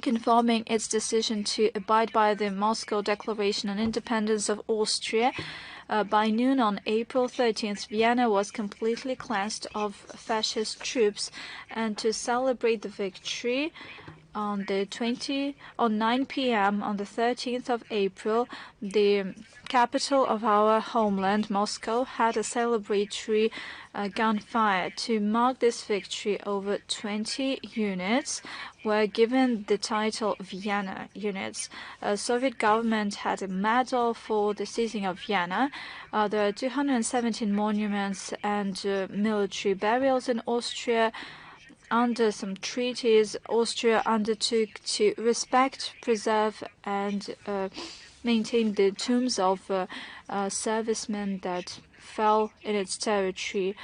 confirming its decision to abide by the Moscow Declaration on Independence of Austria. By noon on April 13th, Vienna was completely cleansed of fascist troops, and to celebrate the victory, on 9 p.m. on the 13th of April, the capital of our homeland, Moscow, had a celebratory gunfire. To mark this victory, over 20 units were given the title Vienna units. Soviet government had a medal for the seizing of Vienna. There are 217 monuments and military burials in Austria. Under some treaties, Austria undertook to respect, preserve, and maintain the tombs of servicemen that fell in its territory.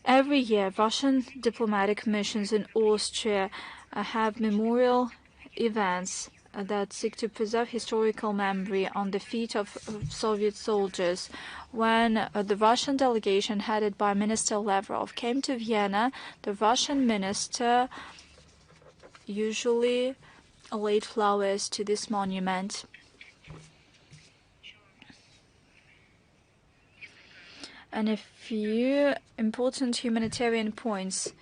Every year, Russian diplomatic missions in Austria have memorial events that seek to preserve historical memory on the feet of Soviet soldiers. When the Russian delegation headed by Minister Lavrov came to Vienna, the Russian minister usually laid flowers to this monument. And a few important humanitarian points.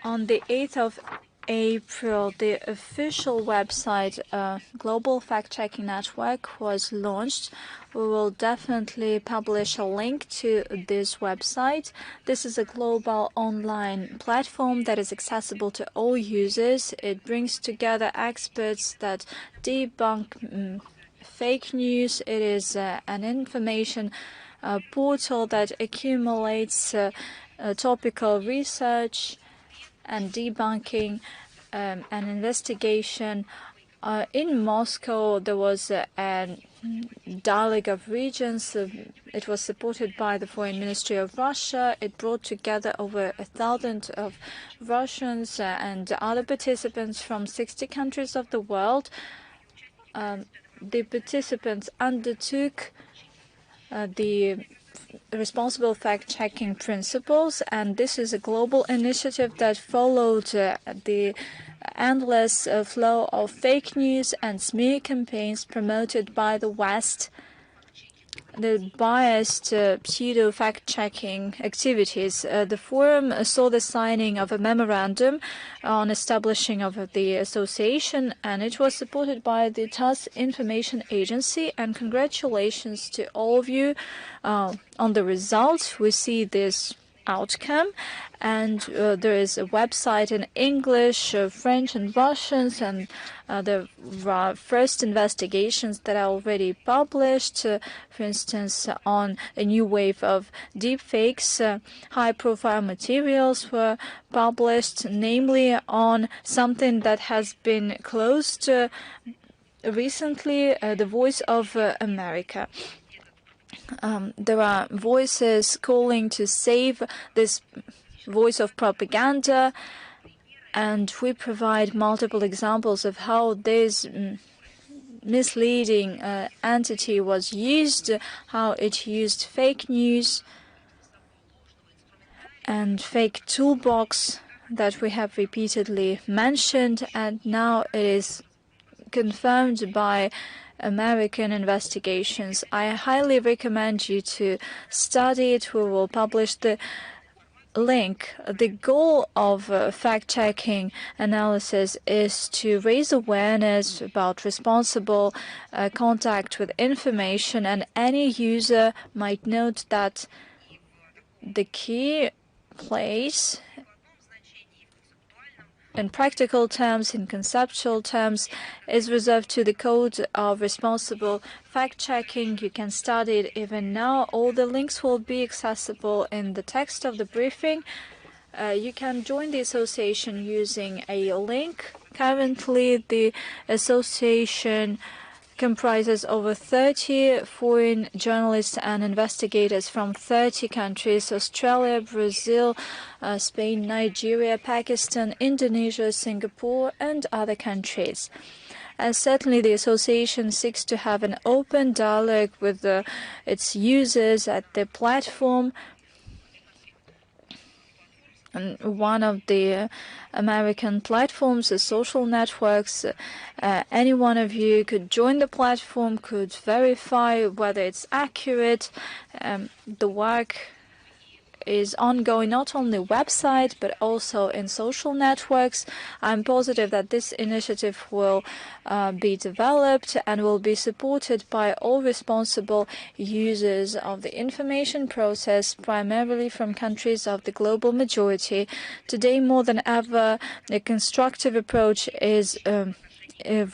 On the 8th of April, the official website, Global Fact-Checking Network, was launched. We will definitely publish a link to this website. This is a global online platform that is accessible to all users. It brings together experts that debunk fake news. It is an information portal that accumulates topical research and debunking and investigation. In Moscow, there was a dialogue of regions. It was supported by the Foreign Ministry of Russia. It brought together over 1,000 of Russians and other participants from 60 countries of the world. The participants undertook the responsible fact-checking principles, and this is a global initiative that followed the endless flow of fake news and smear campaigns promoted by the West, the biased pseudo fact-checking activities. The forum saw the signing of a memorandum on establishing of the association, and it was supported by the TASS Information Agency. And congratulations to all of you on the results. We see this outcome, and there is a website in English, French and Russians, and the first investigations that are already published, for instance, on a new wave of deepfakes. High-profile materials were published, namely on something that has been closed recently, the Voice of America. There are voices calling to save this voice of propaganda, and we provide multiple examples of how this misleading entity was used, how it used fake news and fake toolbox that we have repeatedly mentioned, and now it is confirmed by American investigations. I highly recommend you to study it. We will publish the link. The goal of fact-checking analysis is to raise awareness about responsible contact with information, and any user might note that the key place in practical terms, in conceptual terms, is reserved to the code of responsible fact-checking. You can study it even now. All the links will be accessible in the text of the briefing. You can join the association using a link. Currently, the association comprises over 30 foreign journalists and investigators from 30 countries: Australia, Brazil, Spain, Nigeria, Pakistan, Indonesia, Singapore, and other countries. And certainly the association seeks to have an open dialogue with its users at the platform. And one of the American platforms is social networks. Any one of you could join the platform, could verify whether it's accurate. The work is ongoing not only website but also in social networks. I'm positive that this initiative will be developed and will be supported by all responsible users of the information process, primarily from countries of the global majority. Today, more than ever, a constructive approach is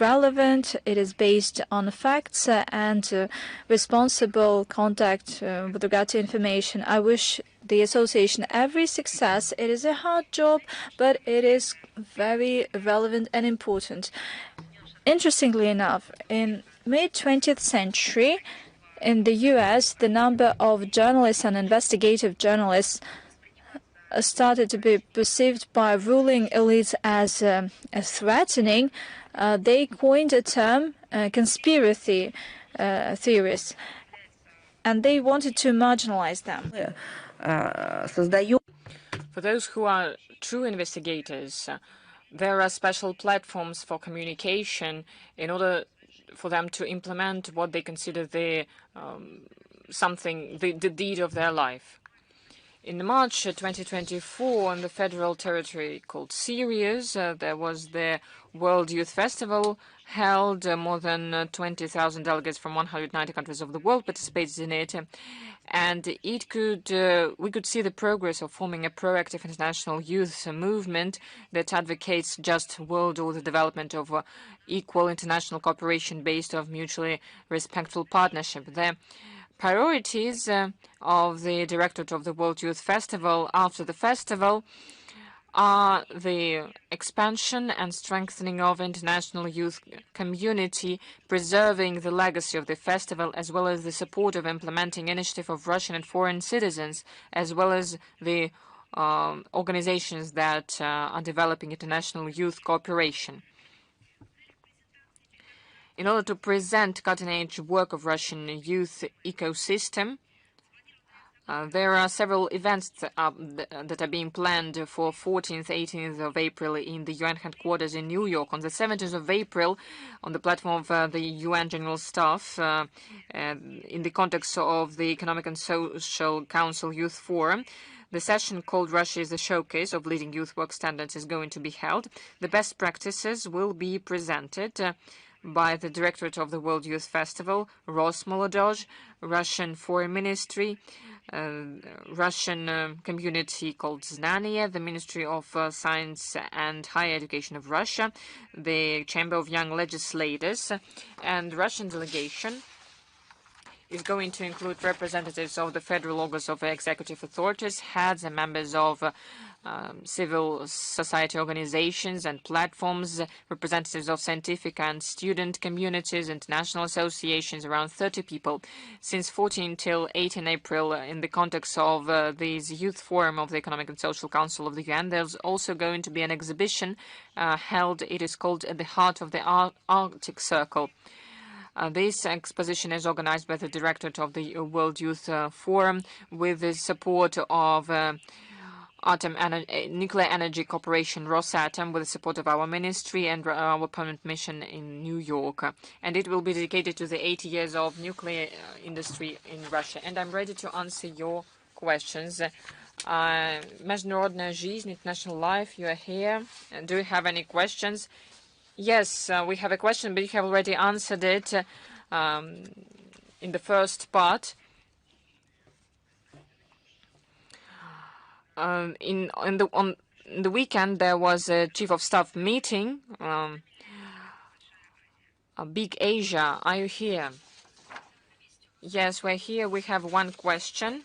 relevant. It is based on facts and responsible contact with regard to information. I wish the association every success. It is a hard job, but it is very relevant and important. Interestingly enough, in mid-20th century, in the US, the number of journalists and investigative journalists started to be perceived by ruling elites as threatening. They coined a term, conspiracy theorists, and they wanted to marginalize them. For those who are true investigators, there are special platforms for communication in order for them to implement what they consider the deed of their life. In March 2024, on the federal territory called Syria, there was the World Youth Festival held. More than 20,000 delegates from 190 countries of the world participated in it. And we could see the progress of forming a proactive international youth movement that advocates just world order development of equal international cooperation based on mutually respectful partnership. The priorities of the Directorate of the World Youth Festival after the festival are the expansion and strengthening of international youth community, preserving the legacy of the festival, as well as the support of implementing initiative of Russian and foreign citizens, as well as the organizations that are developing international youth cooperation. In order to present cutting-edge work of Russian youth ecosystem, there are several events that are being planned for 14th, 18th of April in the UN headquarters in New York. On the 17th of April, on the platform of the UN General Staff, in the context of the Economic and Social Council Youth Forum, the session called Russia is the Showcase of Leading Youth Work Standards is going to be held. The best practices will be presented by the Directorate of the World Youth Festival, Rosmolodozh, Russian Foreign Ministry, Russian community called Znanie, the Ministry of Science and Higher Education of Russia, the Chamber of Young Legislators, and Russian delegation is going to include representatives of the federal organs of executive authorities, heads and members of civil society organizations and platforms, representatives of scientific and student communities, international associations, around 30 people. Since 14 till 18 April, in the context of this youth forum of the Economic and Social Council of the UN, there's also going to be an exhibition held. It is called At the Heart of the Arctic Circle. This exposition is organized by the Directorate of the World Youth Forum with the support of Nuclear Energy Corporation Rosatom, with the support of our ministry and our permanent mission in New York. And it will be dedicated to the 80 years of nuclear industry in Russia. And I'm ready to answer your questions. Международная жизнь, international life, you are here. Do you have any questions? Yes, we have a question, but you have already answered it in the first part. In the weekend, there was a Chief of Staff meeting. Big Asia, are you here? Yes, we're here. We have one question.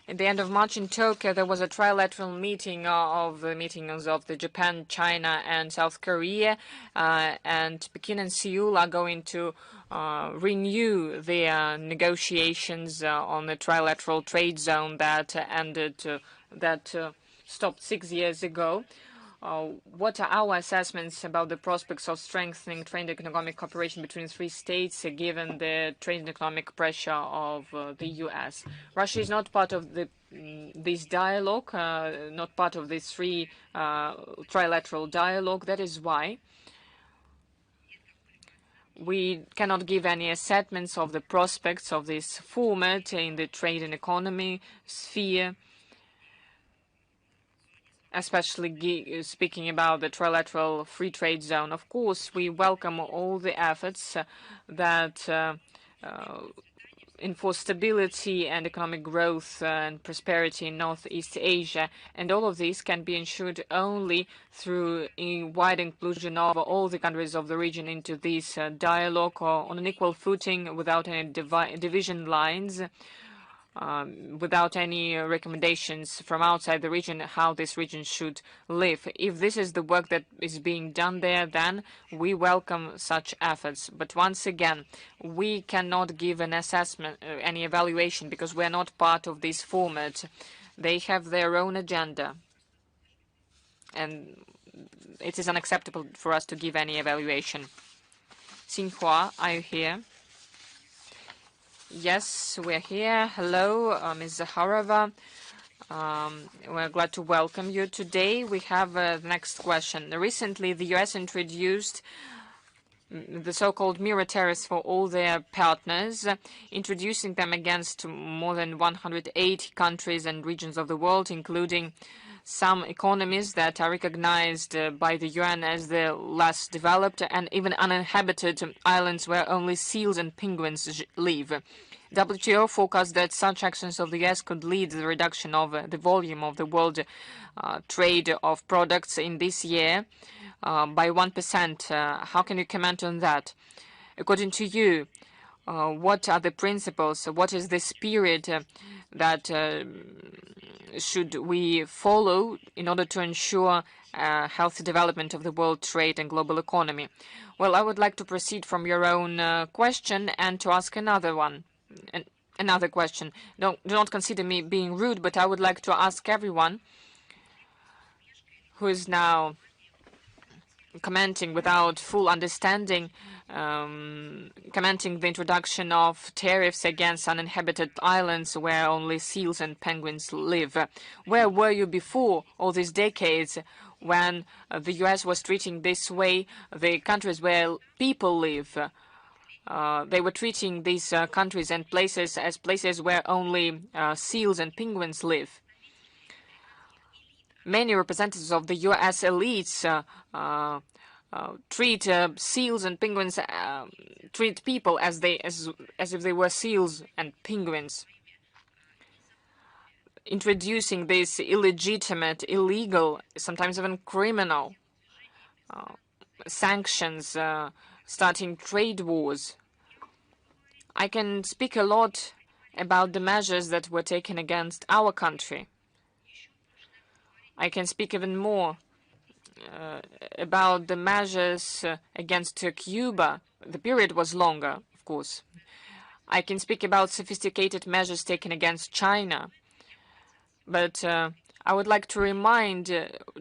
At the end of March in Tokyo, there was a trilateral meeting of the Japan, China, and South Korea, and Peking and Seoul are going to renew their negotiations on the trilateral trade zone that stopped 6 years ago. What are our assessments about the prospects of strengthening trade and economic cooperation between three states, given the trade and economic pressure of the U.S.? Russia is not part of this dialogue, not part of this trilateral dialogue. That is why we cannot give any assessments of the prospects of this format in the trade and economy sphere, especially speaking about the trilateral free trade zone. Of course, we welcome all the efforts that enforce stability and economic growth and prosperity in Northeast Asia. And all of this can be ensured only through a wide inclusion of all the countries of the region into this dialogue on an equal footing without any division lines. without any recommendations from outside the region how this region should live. If this is the work that is being done there, then we welcome such efforts. But once again, we cannot give an assessment, any evaluation, because we are not part of this format. They have their own agenda, and it is unacceptable for us to give any evaluation. Xinhua, are you here? Yes, we're here. Hello, Ms. Zaharova. We're glad to welcome you today. We have the next question. Recently, the U.S. introduced the so-called mirror tariffs for all their partners, introducing them against more than 180 countries and regions of the world, including some economies that are recognized by the UN as the less developed, and even uninhabited islands where only seals and penguins live. WTO forecasts that such actions of the US could lead to the reduction of the volume of the world trade of products in this year by 1%. How can you comment on that? According to you, what are the principles? What is the spirit that should we follow in order to ensure healthy development of the world trade and global economy? Well, I would like to proceed from your own question and to ask another one. Another question. Do not consider me being rude, but I would like to ask everyone who is now commenting without full understanding, commenting the introduction of tariffs against uninhabited islands where only seals and penguins live. Where were you before all these decades when the US was treating this way the countries where people live? They were treating these countries and places as places where only seals and penguins live. Many representatives of the U.S. elites treat seals and penguins, treat people as if they were seals and penguins, introducing these illegitimate, illegal, sometimes even criminal sanctions, starting trade wars. I can speak a lot about the measures that were taken against our country. I can speak even more about the measures against Cuba. The period was longer, of course. I can speak about sophisticated measures taken against China. But I would like to remind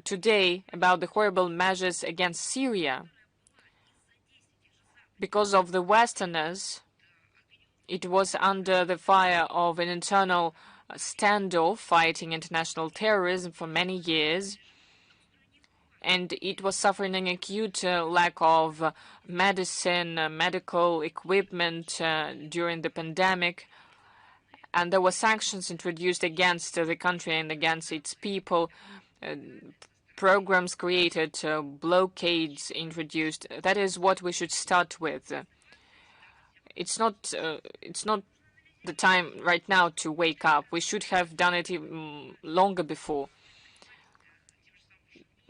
today about the horrible measures against Syria. Because of the Westerners, it was under the fire of an internal standoff fighting international terrorism for many years, and it was suffering an acute lack of medicine, medical equipment during the pandemic, and there were sanctions introduced against the country and against its people, programs created, blockades introduced. That is what we should start with. It's not the time right now to wake up. We should have done it even longer before.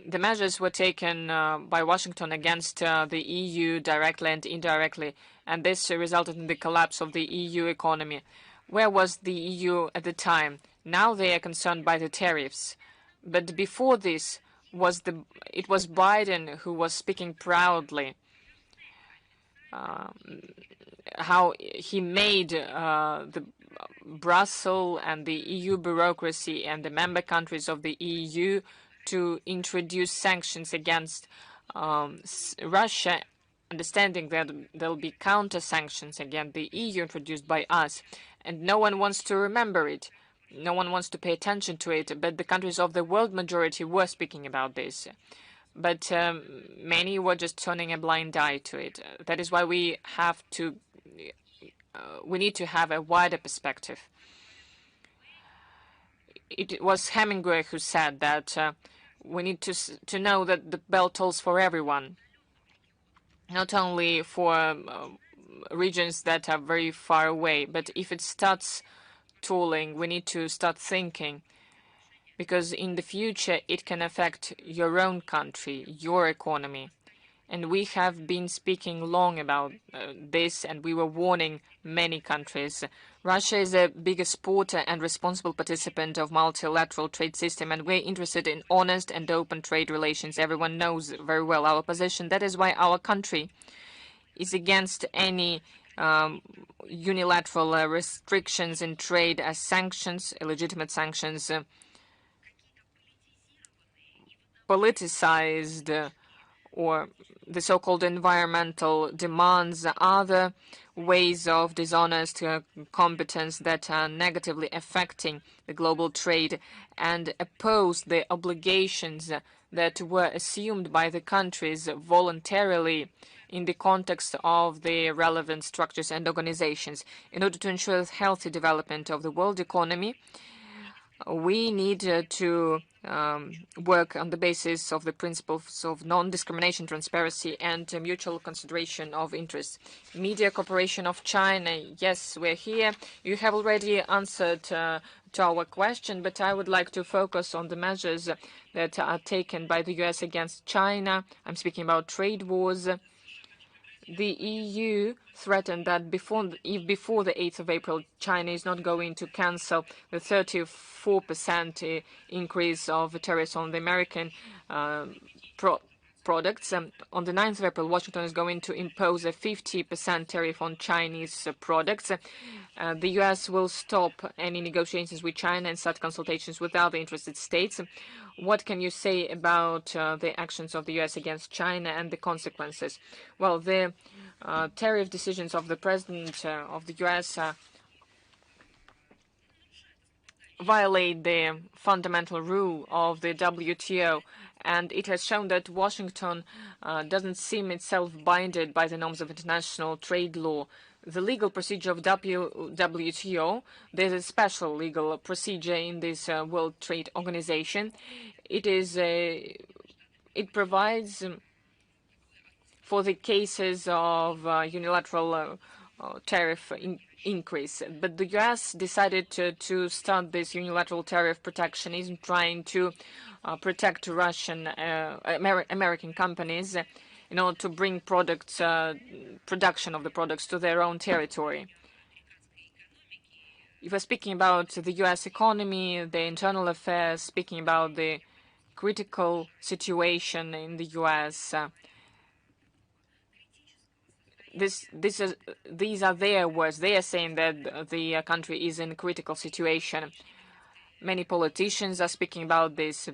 The measures were taken by Washington against the EU directly and indirectly, and this resulted in the collapse of the EU economy. Where was the EU at the time? Now they are concerned by the tariffs. But before this, it was Biden who was speaking proudly how he made the Brussels and the EU bureaucracy and the member countries of the EU to introduce sanctions against Russia, understanding that there will be counter-sanctions against the EU introduced by us. And no one wants to remember it. No one wants to pay attention to it, but the countries of the world majority were speaking about this. But many were just turning a blind eye to it. That is why we need to have a wider perspective. It was Hemingway who said that we need to know that the bell tolls for everyone, not only for regions that are very far away, but if it starts tolling, we need to start thinking, because in the future it can affect your own country, your economy, And we have been speaking long about this, and we were warning many countries. Russia is the biggest exporter and responsible participant of multilateral trade system, and we're interested in honest and open trade relations. Everyone knows very well our position. That is why our country is against any unilateral restrictions in trade as sanctions, illegitimate sanctions, politicized or the so-called environmental demands, other ways of dishonest competence that are negatively affecting the global trade, and oppose the obligations that were assumed by the countries voluntarily in the context of the relevant structures and organizations. In order to ensure the healthy development of the world economy, we need to work on the basis of the principles of non-discrimination, transparency, and mutual consideration of interests. Media Corporation of China, yes, we're here. You have already answered to our question, but I would like to focus on the measures that are taken by the US against China. I'm speaking about trade wars. The EU threatened that before the 8th of April, China is not going to cancel the 34% increase of tariffs on the American products. On the 9th of April, Washington is going to impose a 50% tariff on Chinese products. The US will stop any negotiations with China and start consultations with other interested states. What can you say about the actions of the US against China and the consequences? Well, the tariff decisions of the President of the US violate the fundamental rule of the WTO, and it has shown that Washington doesn't seem itself binded by the norms of international trade law. The legal procedure of WTO, there's a special legal procedure in this World Trade Organization. It provides for the cases of unilateral tariff increase. But the US decided to start this unilateral tariff protectionism, trying to protect Russian, American companies in order to bring production of the products to their own territory. If we're speaking about the US economy, the internal affairs, speaking about the critical situation in the US, these are their words. They are saying that the country is in a critical situation. Many politicians are speaking about this.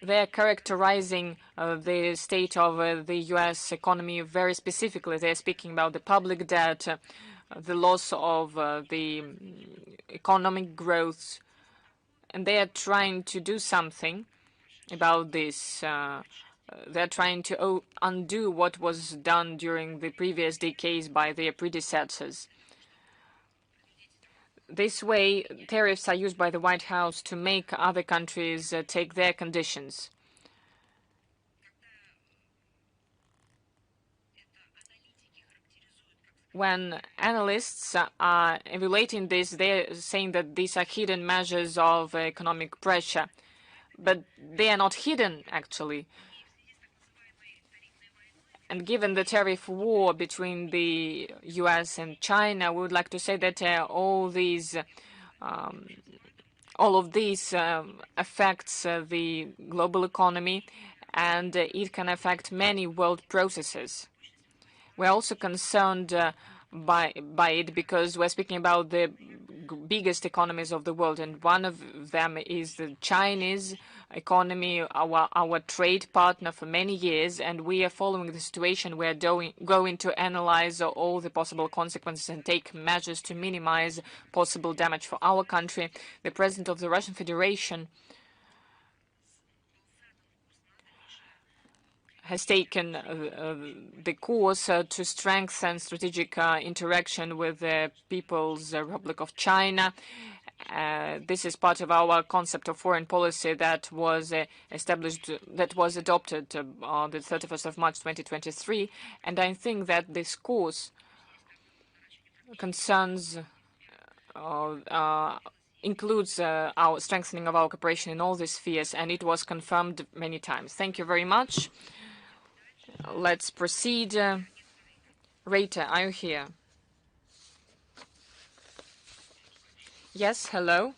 They're characterizing the state of the US economy very specifically. They're speaking about the public debt, the loss of the economic growth, and they are trying to do something about this. They're trying to undo what was done during the previous decades by their predecessors. This way, tariffs are used by the White House to make other countries take their conditions. When analysts are evaluating this, they're saying that these are hidden measures of economic pressure. But they are not hidden, actually. And given the tariff war between the US and China, we would like to say that all of these affects the global economy, and it can affect many world processes. We're also concerned by it because we're speaking about the biggest economies of the world, and one of them is the Chinese economy, our trade partner for many years, and we are following the situation. We're going to analyze all the possible consequences and take measures to minimize possible damage for our country. The President of the Russian Federation has taken the course to strengthen strategic interaction with the People's Republic of China. This is part of our concept of foreign policy that was adopted on the 31st of March 2023. And I think that this course concerns includes our strengthening of our cooperation in all these spheres, and it was confirmed many times. Thank you very much. Let's proceed. Rita, are you here? Yes, hello.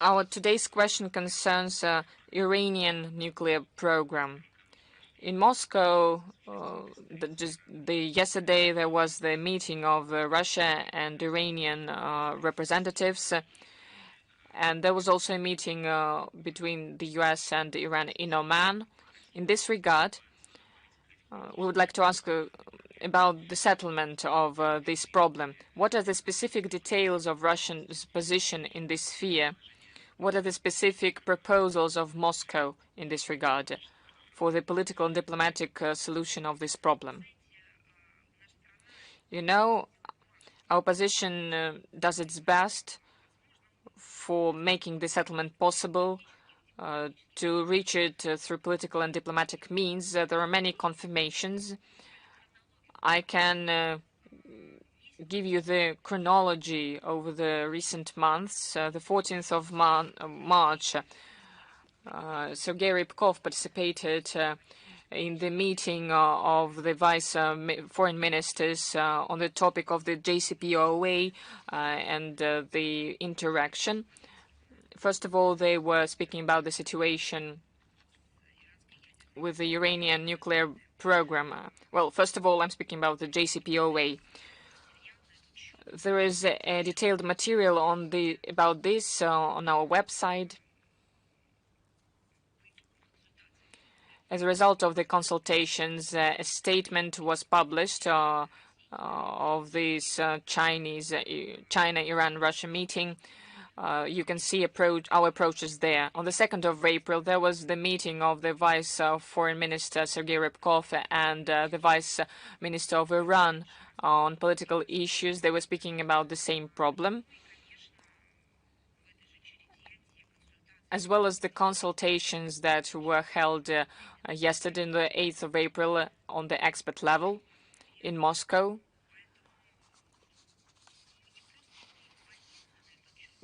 Our today's question concerns Iranian nuclear program. In Moscow, yesterday there was the meeting of Russia and Iranian representatives, and there was also a meeting between the US and Iran in Oman. In this regard, we would like to ask about the settlement of this problem. What are the specific details of Russia's position in this sphere? What are the specific proposals of Moscow in this regard for the political and diplomatic solution of this problem? You know, our position does its best for making the settlement possible. To reach it through political and diplomatic means. There are many confirmations. I can give you the chronology over the recent months. The 14th of March, Sergei Rybkov participated in the meeting of the vice foreign ministers on the topic of the JCPOA and the interaction. First of all, they were speaking about the situation with the Iranian nuclear program. Well, first of all, I'm speaking about the JCPOA. There is a detailed material about this on our website. As a result of the consultations, a statement was published of this China-Iran-Russia meeting. You can see our approaches there. On the 2nd of April, there was the meeting of the Vice Foreign Minister Sergei Rybkov and the Vice Minister of Iran on political issues. They were speaking about the same problem, as well as the consultations that were held yesterday, on the 8th of April, on the expert level in Moscow.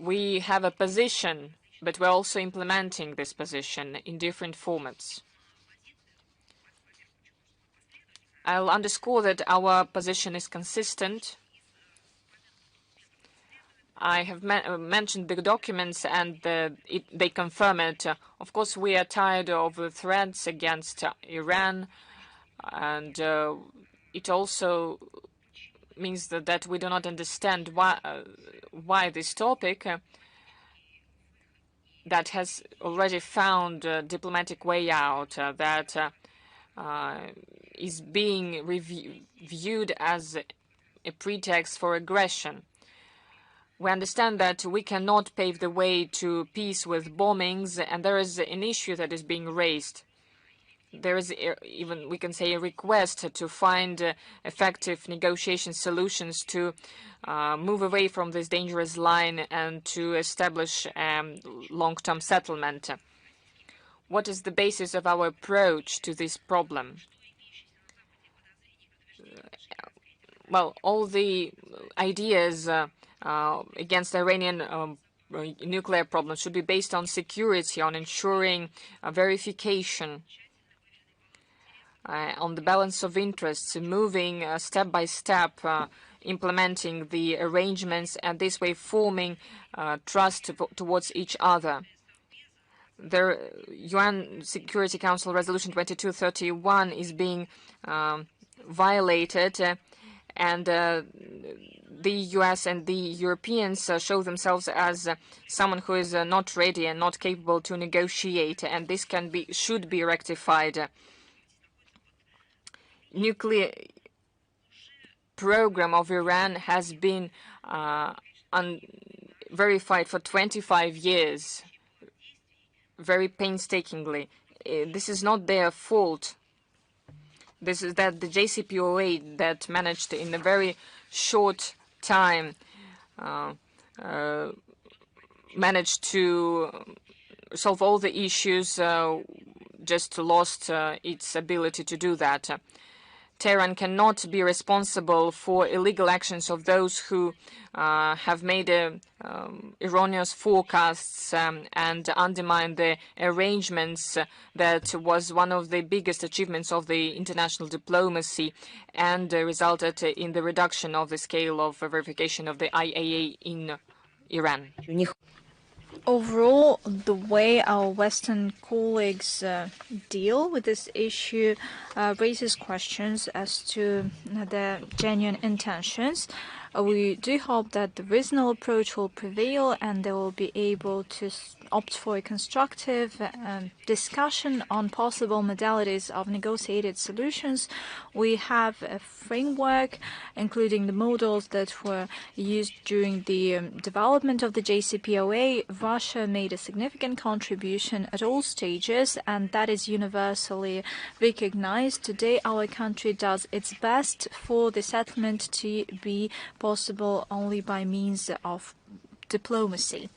We have a position, but we're also implementing this position in different formats. I'll underscore that our position is consistent. I have mentioned the documents, and they confirm it. Of course, we are tired of the threats against Iran, and it also means that we do not understand why this topic that has already found a diplomatic way out, that is being viewed as a pretext for aggression. We understand that we cannot pave the way to peace with bombings, and there is an issue that is being raised. There is even, we can say, a request to find effective negotiation solutions to move away from this dangerous line and to establish long-term settlement. What is the basis of our approach to this problem? Well, all the ideas against the Iranian nuclear problem should be based on security, on ensuring verification, on the balance of interests, moving step by step, implementing the arrangements, and this way forming trust towards each other. The UN Security Council Resolution 2231 is being violated, and the US and the Europeans show themselves as someone who is not ready and not capable to negotiate, and this should be rectified. Nuclear program of Iran has been verified for 25 years, very painstakingly. This is not their fault. This is that the JCPOA that managed in a very short time managed to solve all the issues, just lost its ability to do that. Tehran cannot be responsible for illegal actions of those who have made erroneous forecasts and undermined the arrangements that was one of the biggest achievements of the international diplomacy and resulted in the reduction of the scale of verification of the IAEA in Iran. Overall, the way our Western colleagues deal with this issue raises questions as to their genuine intentions. We do hope that the reasonable approach will prevail and they will be able to opt for a constructive discussion on possible modalities of negotiated solutions. We have a framework, including the models that were used during the development of the JCPOA. Russia made a significant contribution at all stages, and that is universally recognized. Today, our country does its best for the settlement to be possible only by means of diplomacy.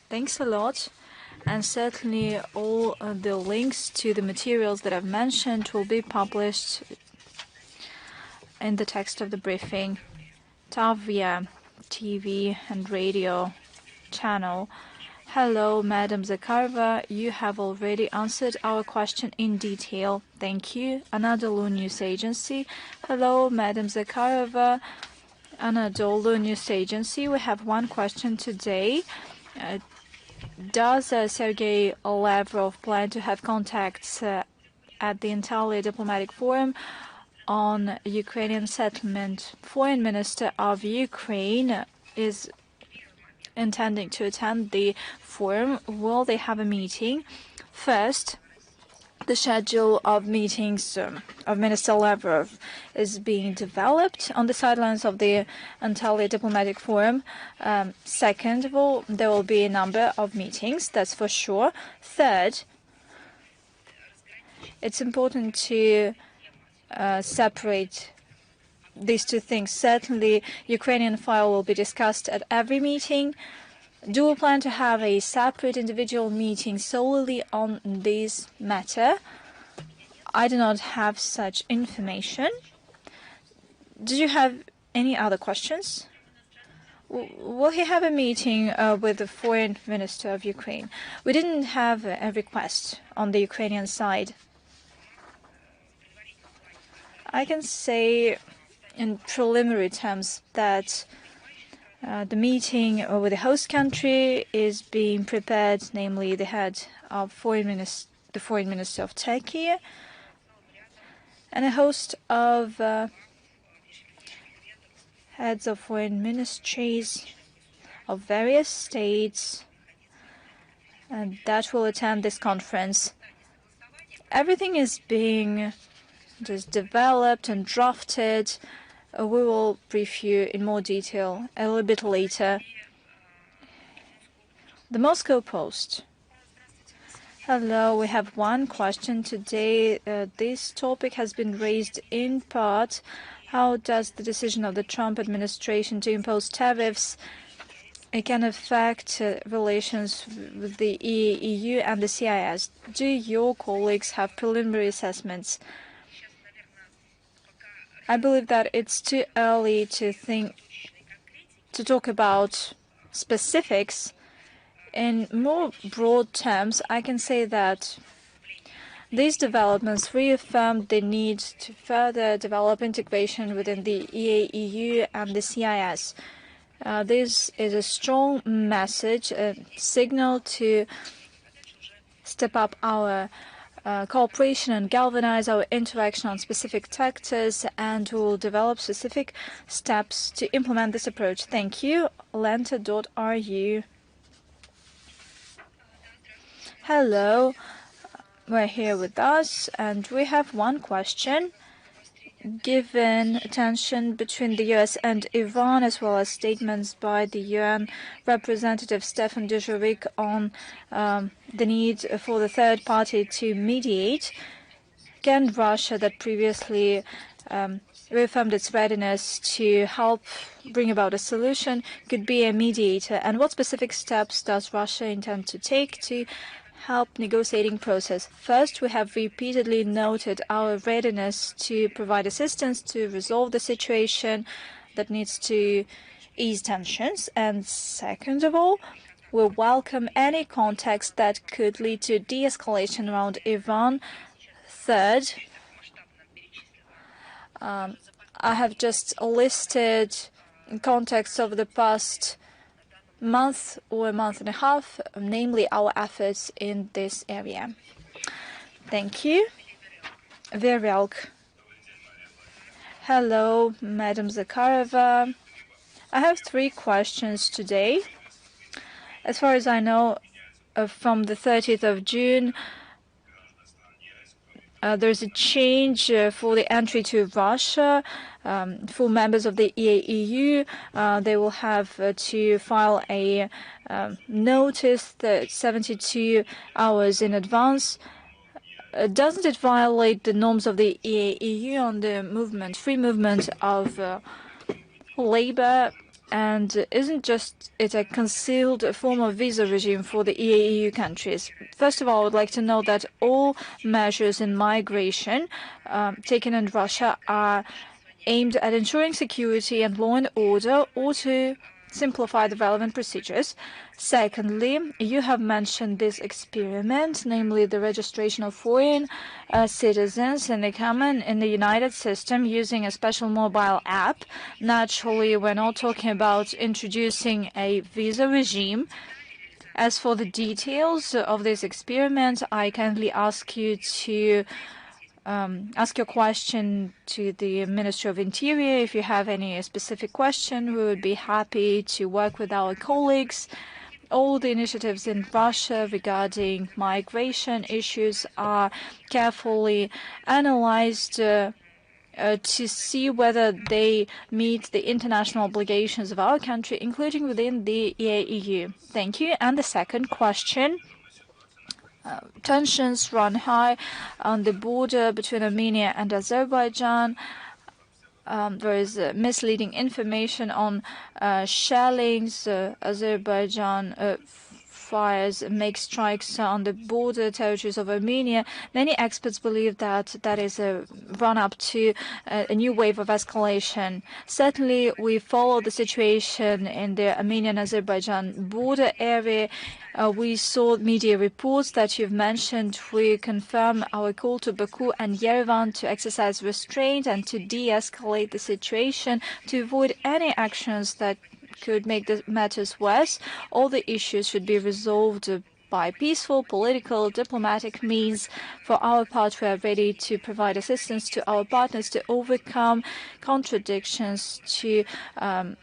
Thanks a lot. And certainly all the links to the materials that I've mentioned will be published in the text of the briefing. Tavia TV and radio channel. Hello, Madam Zakharova. You have already answered our question in detail. Thank you. Anadolu News Agency. Hello, Madam Zakharova. Anadolu News Agency. We have one question today. Does Sergei Lavrov plan to have contacts at the Antalya Diplomatic Forum on Ukrainian settlement? Foreign Minister of Ukraine is intending to attend the forum. Will they have a meeting? First, the schedule of meetings of Minister Lavrov is being developed on the sidelines of the Antalya Diplomatic Forum. Second of all, there will be a number of meetings, that's for sure. Third, it's important to separate these two things. Certainly, Ukrainian file will be discussed at every meeting. Do we plan to have a separate individual meeting solely on this matter? I do not have such information. Did you have any other questions? Will he have a meeting with the Foreign Minister of Ukraine? We didn't have a request on the Ukrainian side. I can say in preliminary terms that the meeting with the host country is being prepared, namely the head of the Foreign Minister of Turkey, and a host of heads of foreign ministries of various states, and that will attend this conference. Everything is being just developed and drafted. We will brief you in more detail a little bit later. The Moscow Post. Hello, we have one question today. This topic has been raised in part. How does the decision of the Trump administration to impose tariffs can affect relations with the EU and the CIS? Do your colleagues have preliminary assessments? I believe that it's too early to talk about specifics. In more broad terms, I can say that these developments reaffirmed the need to further develop integration within the EAEU and the CIS. This is a strong message, a signal to step up our cooperation and galvanize our interaction on specific sectors, and we will develop specific steps to implement this approach. Thank you. Lenta.ru. Hello, we're here with us, and we have one question. Given tension between the US and Iran, as well as statements by the UN representative Stefan Dujarric on the need for the third party to mediate, can Russia, that previously reaffirmed its readiness to help bring about a solution, could be a mediator? And what specific steps does Russia intend to take to help negotiating process. First, we have repeatedly noted our readiness to provide assistance to resolve the situation that needs to ease tensions. And second of all, we welcome any context that could lead to de-escalation around Iran. Third, I have just listed contexts over the past month or a month and a half, namely our efforts in this area. Thank you. Veryalk. Hello, Madam Zakharova. I have 3 questions today. As far as I know, from the 30th of June, there's a change for the entry to Russia. For members of the EAEU, they will have to file a notice that 72 hours in advance. Doesn't it violate the norms of the EAEU on the free movement of labor? And isn't it a concealed form of visa regime for the EAEU countries? First of all, I would like to note that all measures in migration taken in Russia are aimed at ensuring security and law and order, or to simplify the relevant procedures. Secondly, you have mentioned this experiment, namely the registration of foreign citizens in the common in the United system using a special mobile app. Naturally, we're not talking about introducing a visa regime. As for the details of this experiment, I kindly ask you to ask your question to the Ministry of Interior. If you have any specific question, we would be happy to work with our colleagues. All the initiatives in Russia regarding migration issues are carefully analyzed to see whether they meet the international obligations of our country, including within the EAEU. Thank you. And the second question. Tensions run high on the border between Armenia and Azerbaijan. There is misleading information on shellings. Azerbaijan make strikes on the border territories of Armenia. Many experts believe that that is a run-up to a new wave of escalation. Certainly, we follow the situation in the Armenian-Azerbaijan border area. We saw media reports that you've mentioned. We confirm our call to Baku and Yerevan to exercise restraint and to de-escalate the situation, to avoid any actions that could make the matters worse. All the issues should be resolved by peaceful, political, diplomatic means. For our part, we are ready to provide assistance to our partners to overcome contradictions, to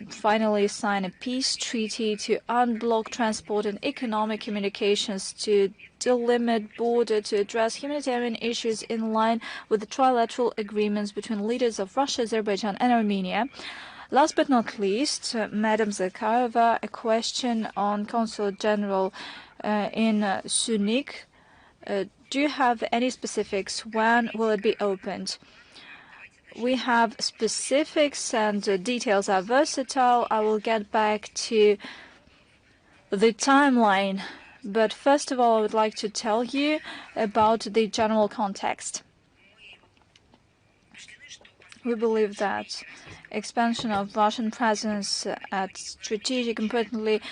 finally sign a peace treaty, to unblock transport and economic communications, to delimit border, to address humanitarian issues in line with the trilateral agreements between leaders of Russia, Azerbaijan, and Armenia. Last but not least, Madam Zakharova, a question on Consulate General in Sunik. Do you have any specifics? When will it be opened? We have specifics, and details are versatile. I will get back to the timeline. But first of all, I would like to tell you about the general context. We believe that expansion of Russian presence at strategic, importantly,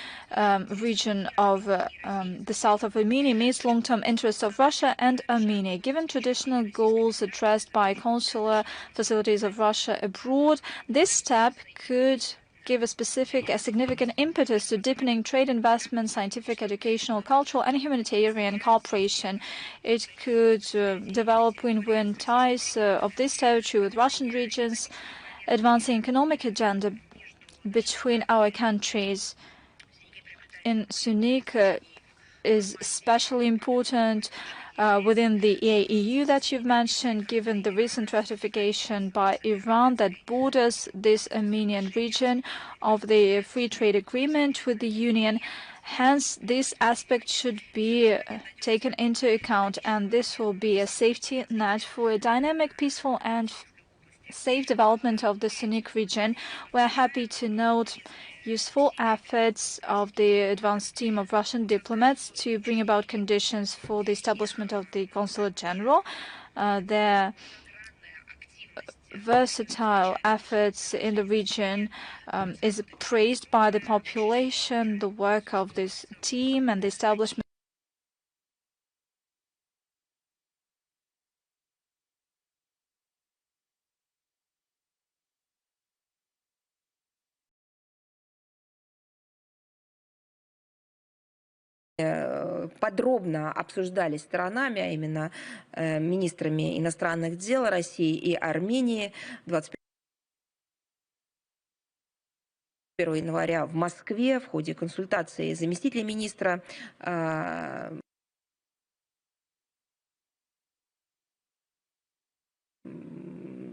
region of the south of Armenia meets long-term interests of Russia and Armenia. Given traditional goals addressed by consular facilities of Russia abroad, this step could give a significant impetus to deepening trade, investment, scientific, educational, cultural, and humanitarian cooperation. It could develop win-win ties of this territory with Russian regions, advancing economic agenda between our countries. In Sunik is especially important within the EAEU that you've mentioned, given the recent ratification by Iran that borders this Armenian region of the free trade agreement with the Union. Hence, this aspect should be taken into account, and this will be a safety net for a dynamic, peaceful, and safe development of the Sunik region. We're happy to note useful efforts of the advanced team of Russian diplomats to bring about conditions for the establishment of the Consulate General. Their versatile efforts in the region is praised by the population. The work of this team and the establishment подробно обсуждались сторонами, а именно министрами иностранных дел России и Армении 21 января в Москве в ходе консультации заместителя министра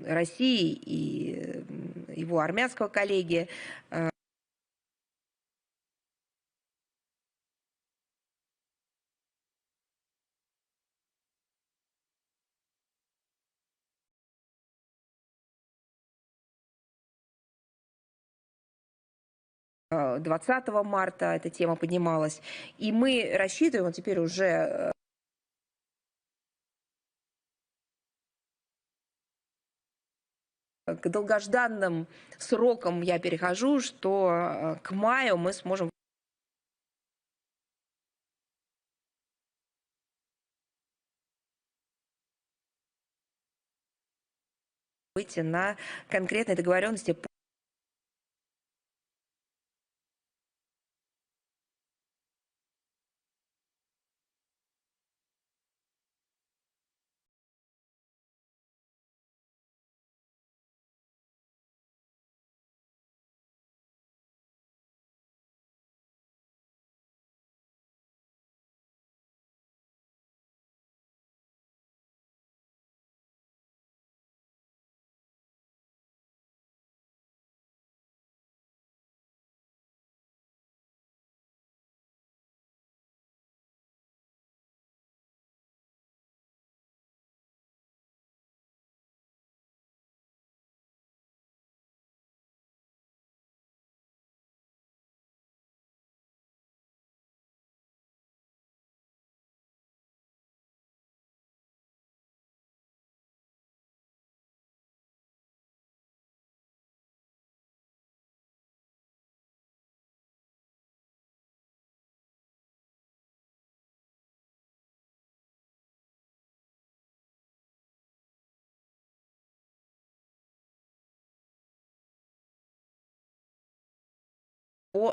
России и его армянского коллеги. — 20 марта эта тема поднималась. И мы рассчитываем, вот теперь уже к долгожданным срокам я перехожу, что к маю мы сможем выйти на конкретные договоренности по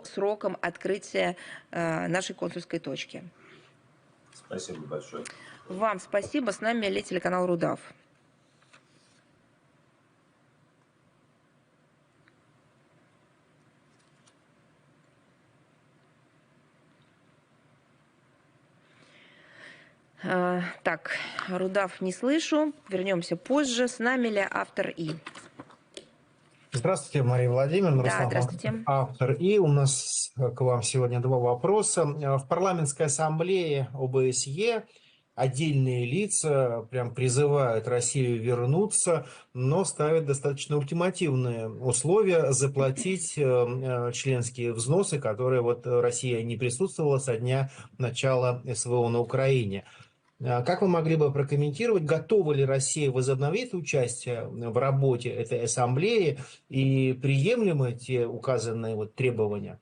срокам открытия нашей консульской точки. Спасибо большое. Вам спасибо. С нами телеканал Рудав. Так, Рудав не слышу. Вернемся позже. С нами ли автор И? Здравствуйте, Мария Владимировна. Да, здравствуйте. Автор И. У нас к вам сегодня два вопроса. В парламентской ассамблее ОБСЕ отдельные лица прям призывают Россию вернуться, но ставят достаточно ультимативные условия заплатить членские взносы, которые вот Россия не присутствовала со дня начала СВО на Украине. Как вы могли бы прокомментировать, готова ли Россия возобновить участие в работе этой ассамблеи и приемлемы те указанные вот требования?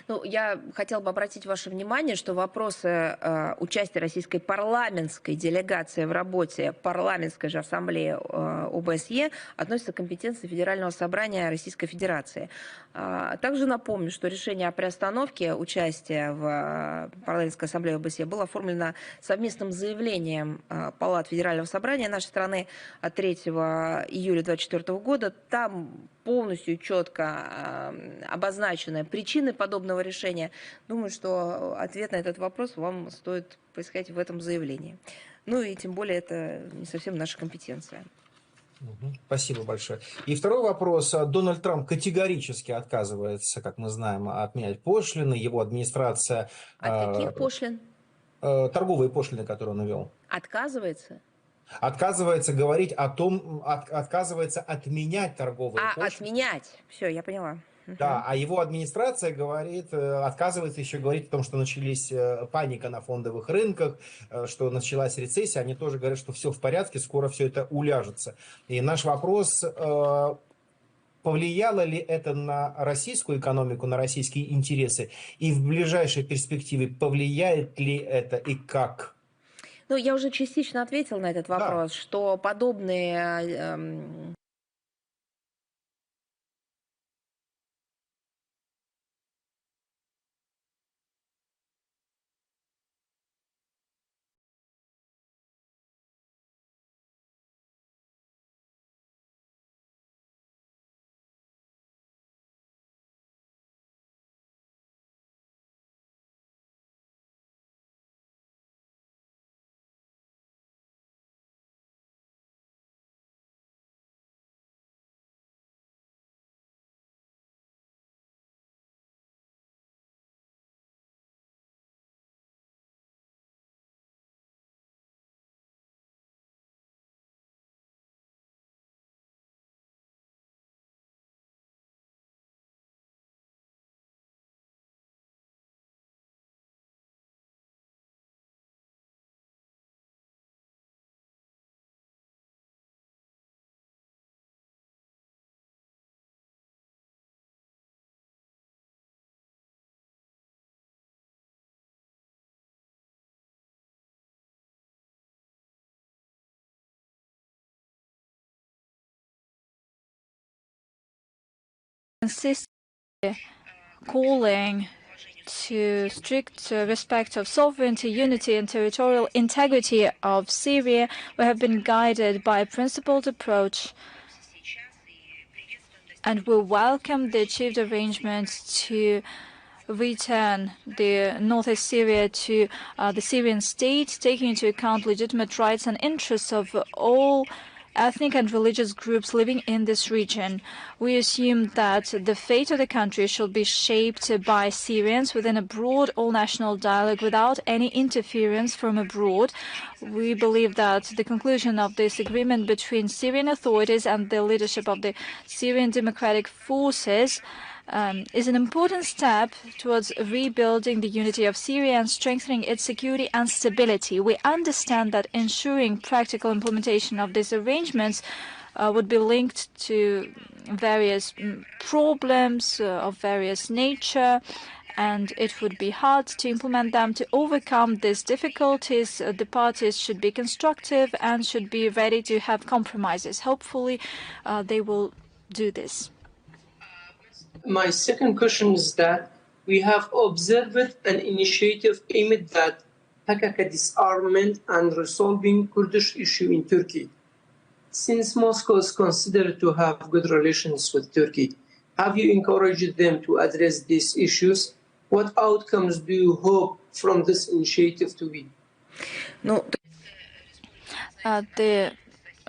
Ну, я хотела бы обратить ваше внимание, что вопросы участия российской парламентской делегации в работе парламентской же ассамблеи ОБСЕ относятся к компетенции Федерального собрания Российской Федерации. Также напомню, что решение о приостановке участия в парламентской ассамблее ОБСЕ было оформлено совместным заявлением Палат Федерального собрания нашей страны от 3 июля 2024 года. Там полностью четко обозначены причины подобного решения. Думаю, что ответ на этот вопрос вам стоит поискать в этом заявлении. Ну и тем более это не совсем наша компетенция. Спасибо большое. И второй вопрос. Дональд Трамп категорически отказывается, как мы знаем, отменять пошлины. Его администрация... От каких пошлин? Торговые пошлины, которые он ввел. Отказывается? Отказывается говорить о том, отказывается отменять торговые пошлины. Отменять. Все, я поняла. Да, а его администрация говорит, отказывается еще говорить о том, что начались паника на фондовых рынках, что началась рецессия. Они тоже говорят, что все в порядке, скоро все это уляжется. И наш вопрос, повлияло ли это на российскую экономику, на российские интересы? И в ближайшей перспективе повлияет ли это и как? Ну, я уже частично ответила на этот Да. вопрос, что подобные consistently calling to strict respect of sovereignty, unity, and territorial integrity of Syria, we have been guided by a principled approach, and we welcome the achieved arrangements to return the northeast Syria to the Syrian state, taking into account legitimate rights and interests of all ethnic and religious groups living in this region. We assume that the fate of the country shall be shaped by Syrians within a broad all-national dialogue without any interference from abroad. We believe that the conclusion of this agreement between Syrian authorities and the leadership of the Syrian Democratic Forces is an important step towards rebuilding the unity of Syria and strengthening its security and stability. We understand that ensuring practical implementation of these arrangements would be linked to various problems of various nature, and it would be hard to implement them. To overcome these difficulties, the parties should be constructive and should be ready to have compromises. Hopefully, they will do this. My second question is that we have observed an initiative aimed at PKK disarmament and resolving Kurdish issue in Turkey. Since Moscow is considered to have good relations with Turkey, have you encouraged them to address these issues? What outcomes do you hope from this initiative to be? The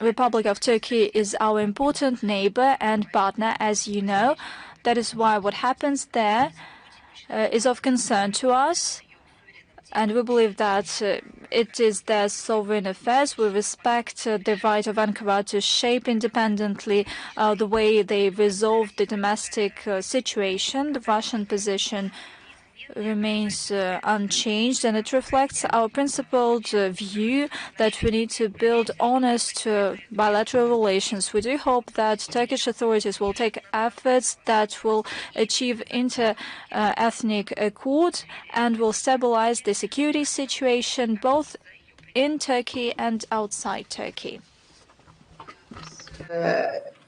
Republic of Turkey is our important neighbor and partner, as you know. That is why what happens there is of concern to us, and we believe that it is their sovereign affairs. We respect the right of Ankara to shape independently the way they resolve the domestic situation. The Russian position remains unchanged, and it reflects our principled view that we need to build honest bilateral relations. We do hope that Turkish authorities will take efforts that will achieve inter-ethnic accord and will stabilize the security situation both in Turkey and outside Turkey.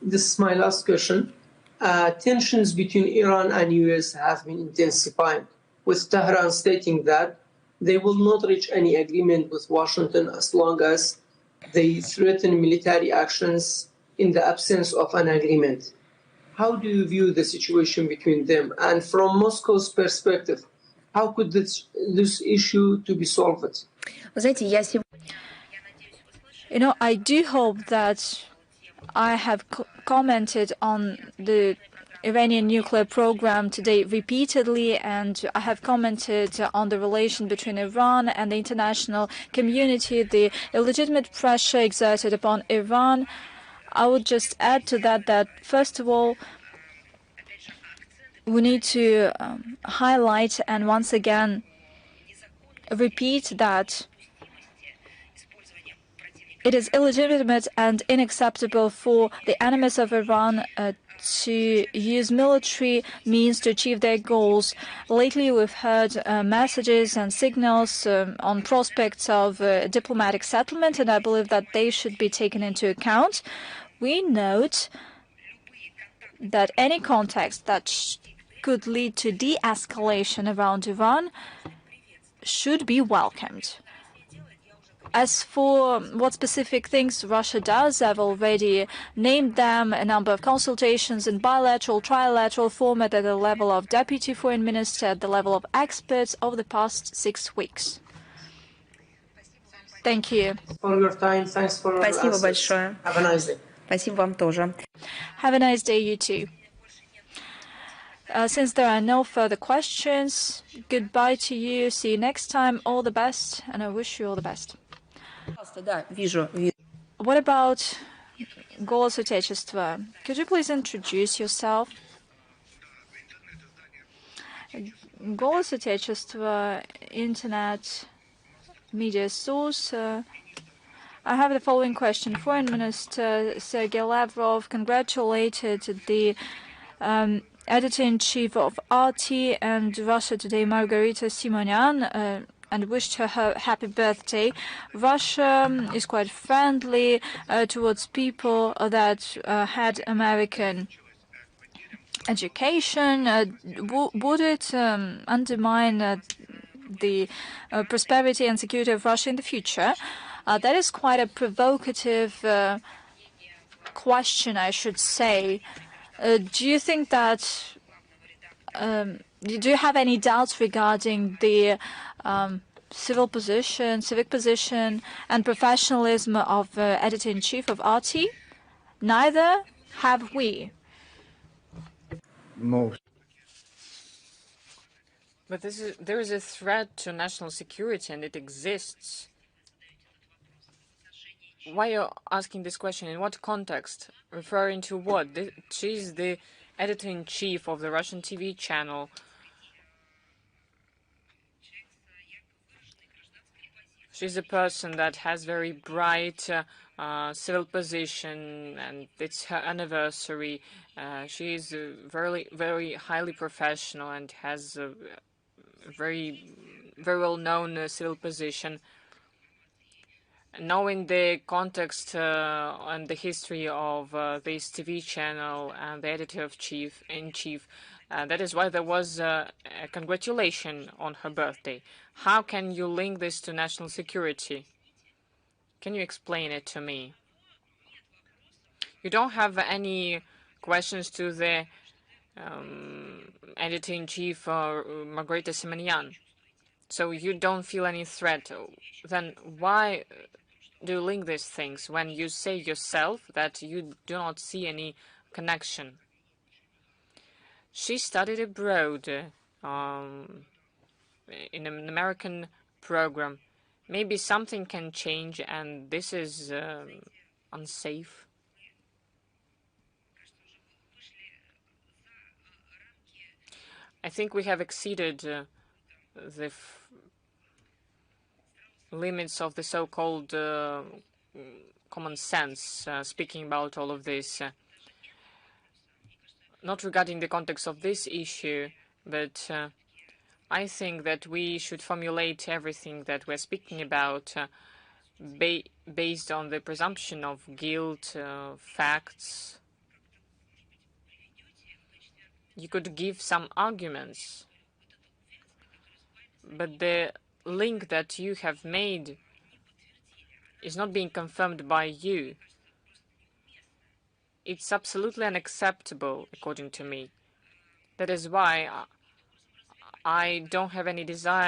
This is my last question. Tensions between Iran and US have been intensifying, with Tehran stating that they will not reach any agreement with Washington as long as they threaten military actions in the absence of an agreement. How do you view the situation between them? And from Moscow's perspective, how could this issue to be solved? You know, I do hope that I have commented on the Iranian nuclear program today repeatedly, and I have commented on the relation between Iran and the international community, the illegitimate pressure exerted upon Iran. I would just add to that that, first of all, we need to highlight and once again repeat that it is illegitimate and unacceptable for the enemies of Iran to use military means to achieve their goals. Lately, we've heard messages and signals on prospects of diplomatic settlement, and I believe that they should be taken into account. We note that any context that could lead to de-escalation around Iran should be welcomed. As for what specific things Russia does, I've already named them, a number of consultations in bilateral, trilateral format at the level of Deputy Foreign Minister, at the level of experts over the past 6 weeks. Thank you. For your time, thanks for your Спасибо answers. большое. Have a nice day. Спасибо вам тоже. Have a nice day, you too. Since there are no further questions, goodbye to you. See you next time. All the best, and I wish you all the best. Да, вижу. What about Голос Отечества? Could you please introduce yourself? Голос Отечества, internet media source. I have the following question. Foreign Minister Sergei Lavrov congratulated the editor-in-chief of RT and Russia Today, Margarita Simonyan, and wished her happy birthday. Russia is quite friendly towards people that had American education. Would it undermine the prosperity and security of Russia in the future? That is quite a provocative question, I should say. Do you think that, do you have any doubts regarding the civic position and professionalism of editor-in-chief of RT? Neither have we. But there is a threat to national security, and it exists. Why are you asking this question? In what context? Referring to what? She's the editor-in-chief of the Russian TV channel. She's a person that has very bright civil position, and it's her anniversary. She is very, very highly professional and has a very, very well-known civil position. Knowing the context and the history of this TV channel and the editor-in-chief, that is why there was a congratulation on her birthday. How can you link this to national security? Can you explain it to me? You don't have any questions to the editor-in-chief, Margarita Simonyan, so you don't feel any threat. Then why do you link these things when you say yourself that you do not see any connection? She studied abroad in an American program. Maybe something can change, and this is unsafe. I think we have exceeded the limits of the so-called common sense, speaking about all of this. Not regarding the context of this issue, but I think that we should formulate everything that we're speaking about based on the presumption of guilt, facts. You could give some arguments, but the link that you have made is not being confirmed by you. It's absolutely unacceptable, according to me. That is why I don't have any desire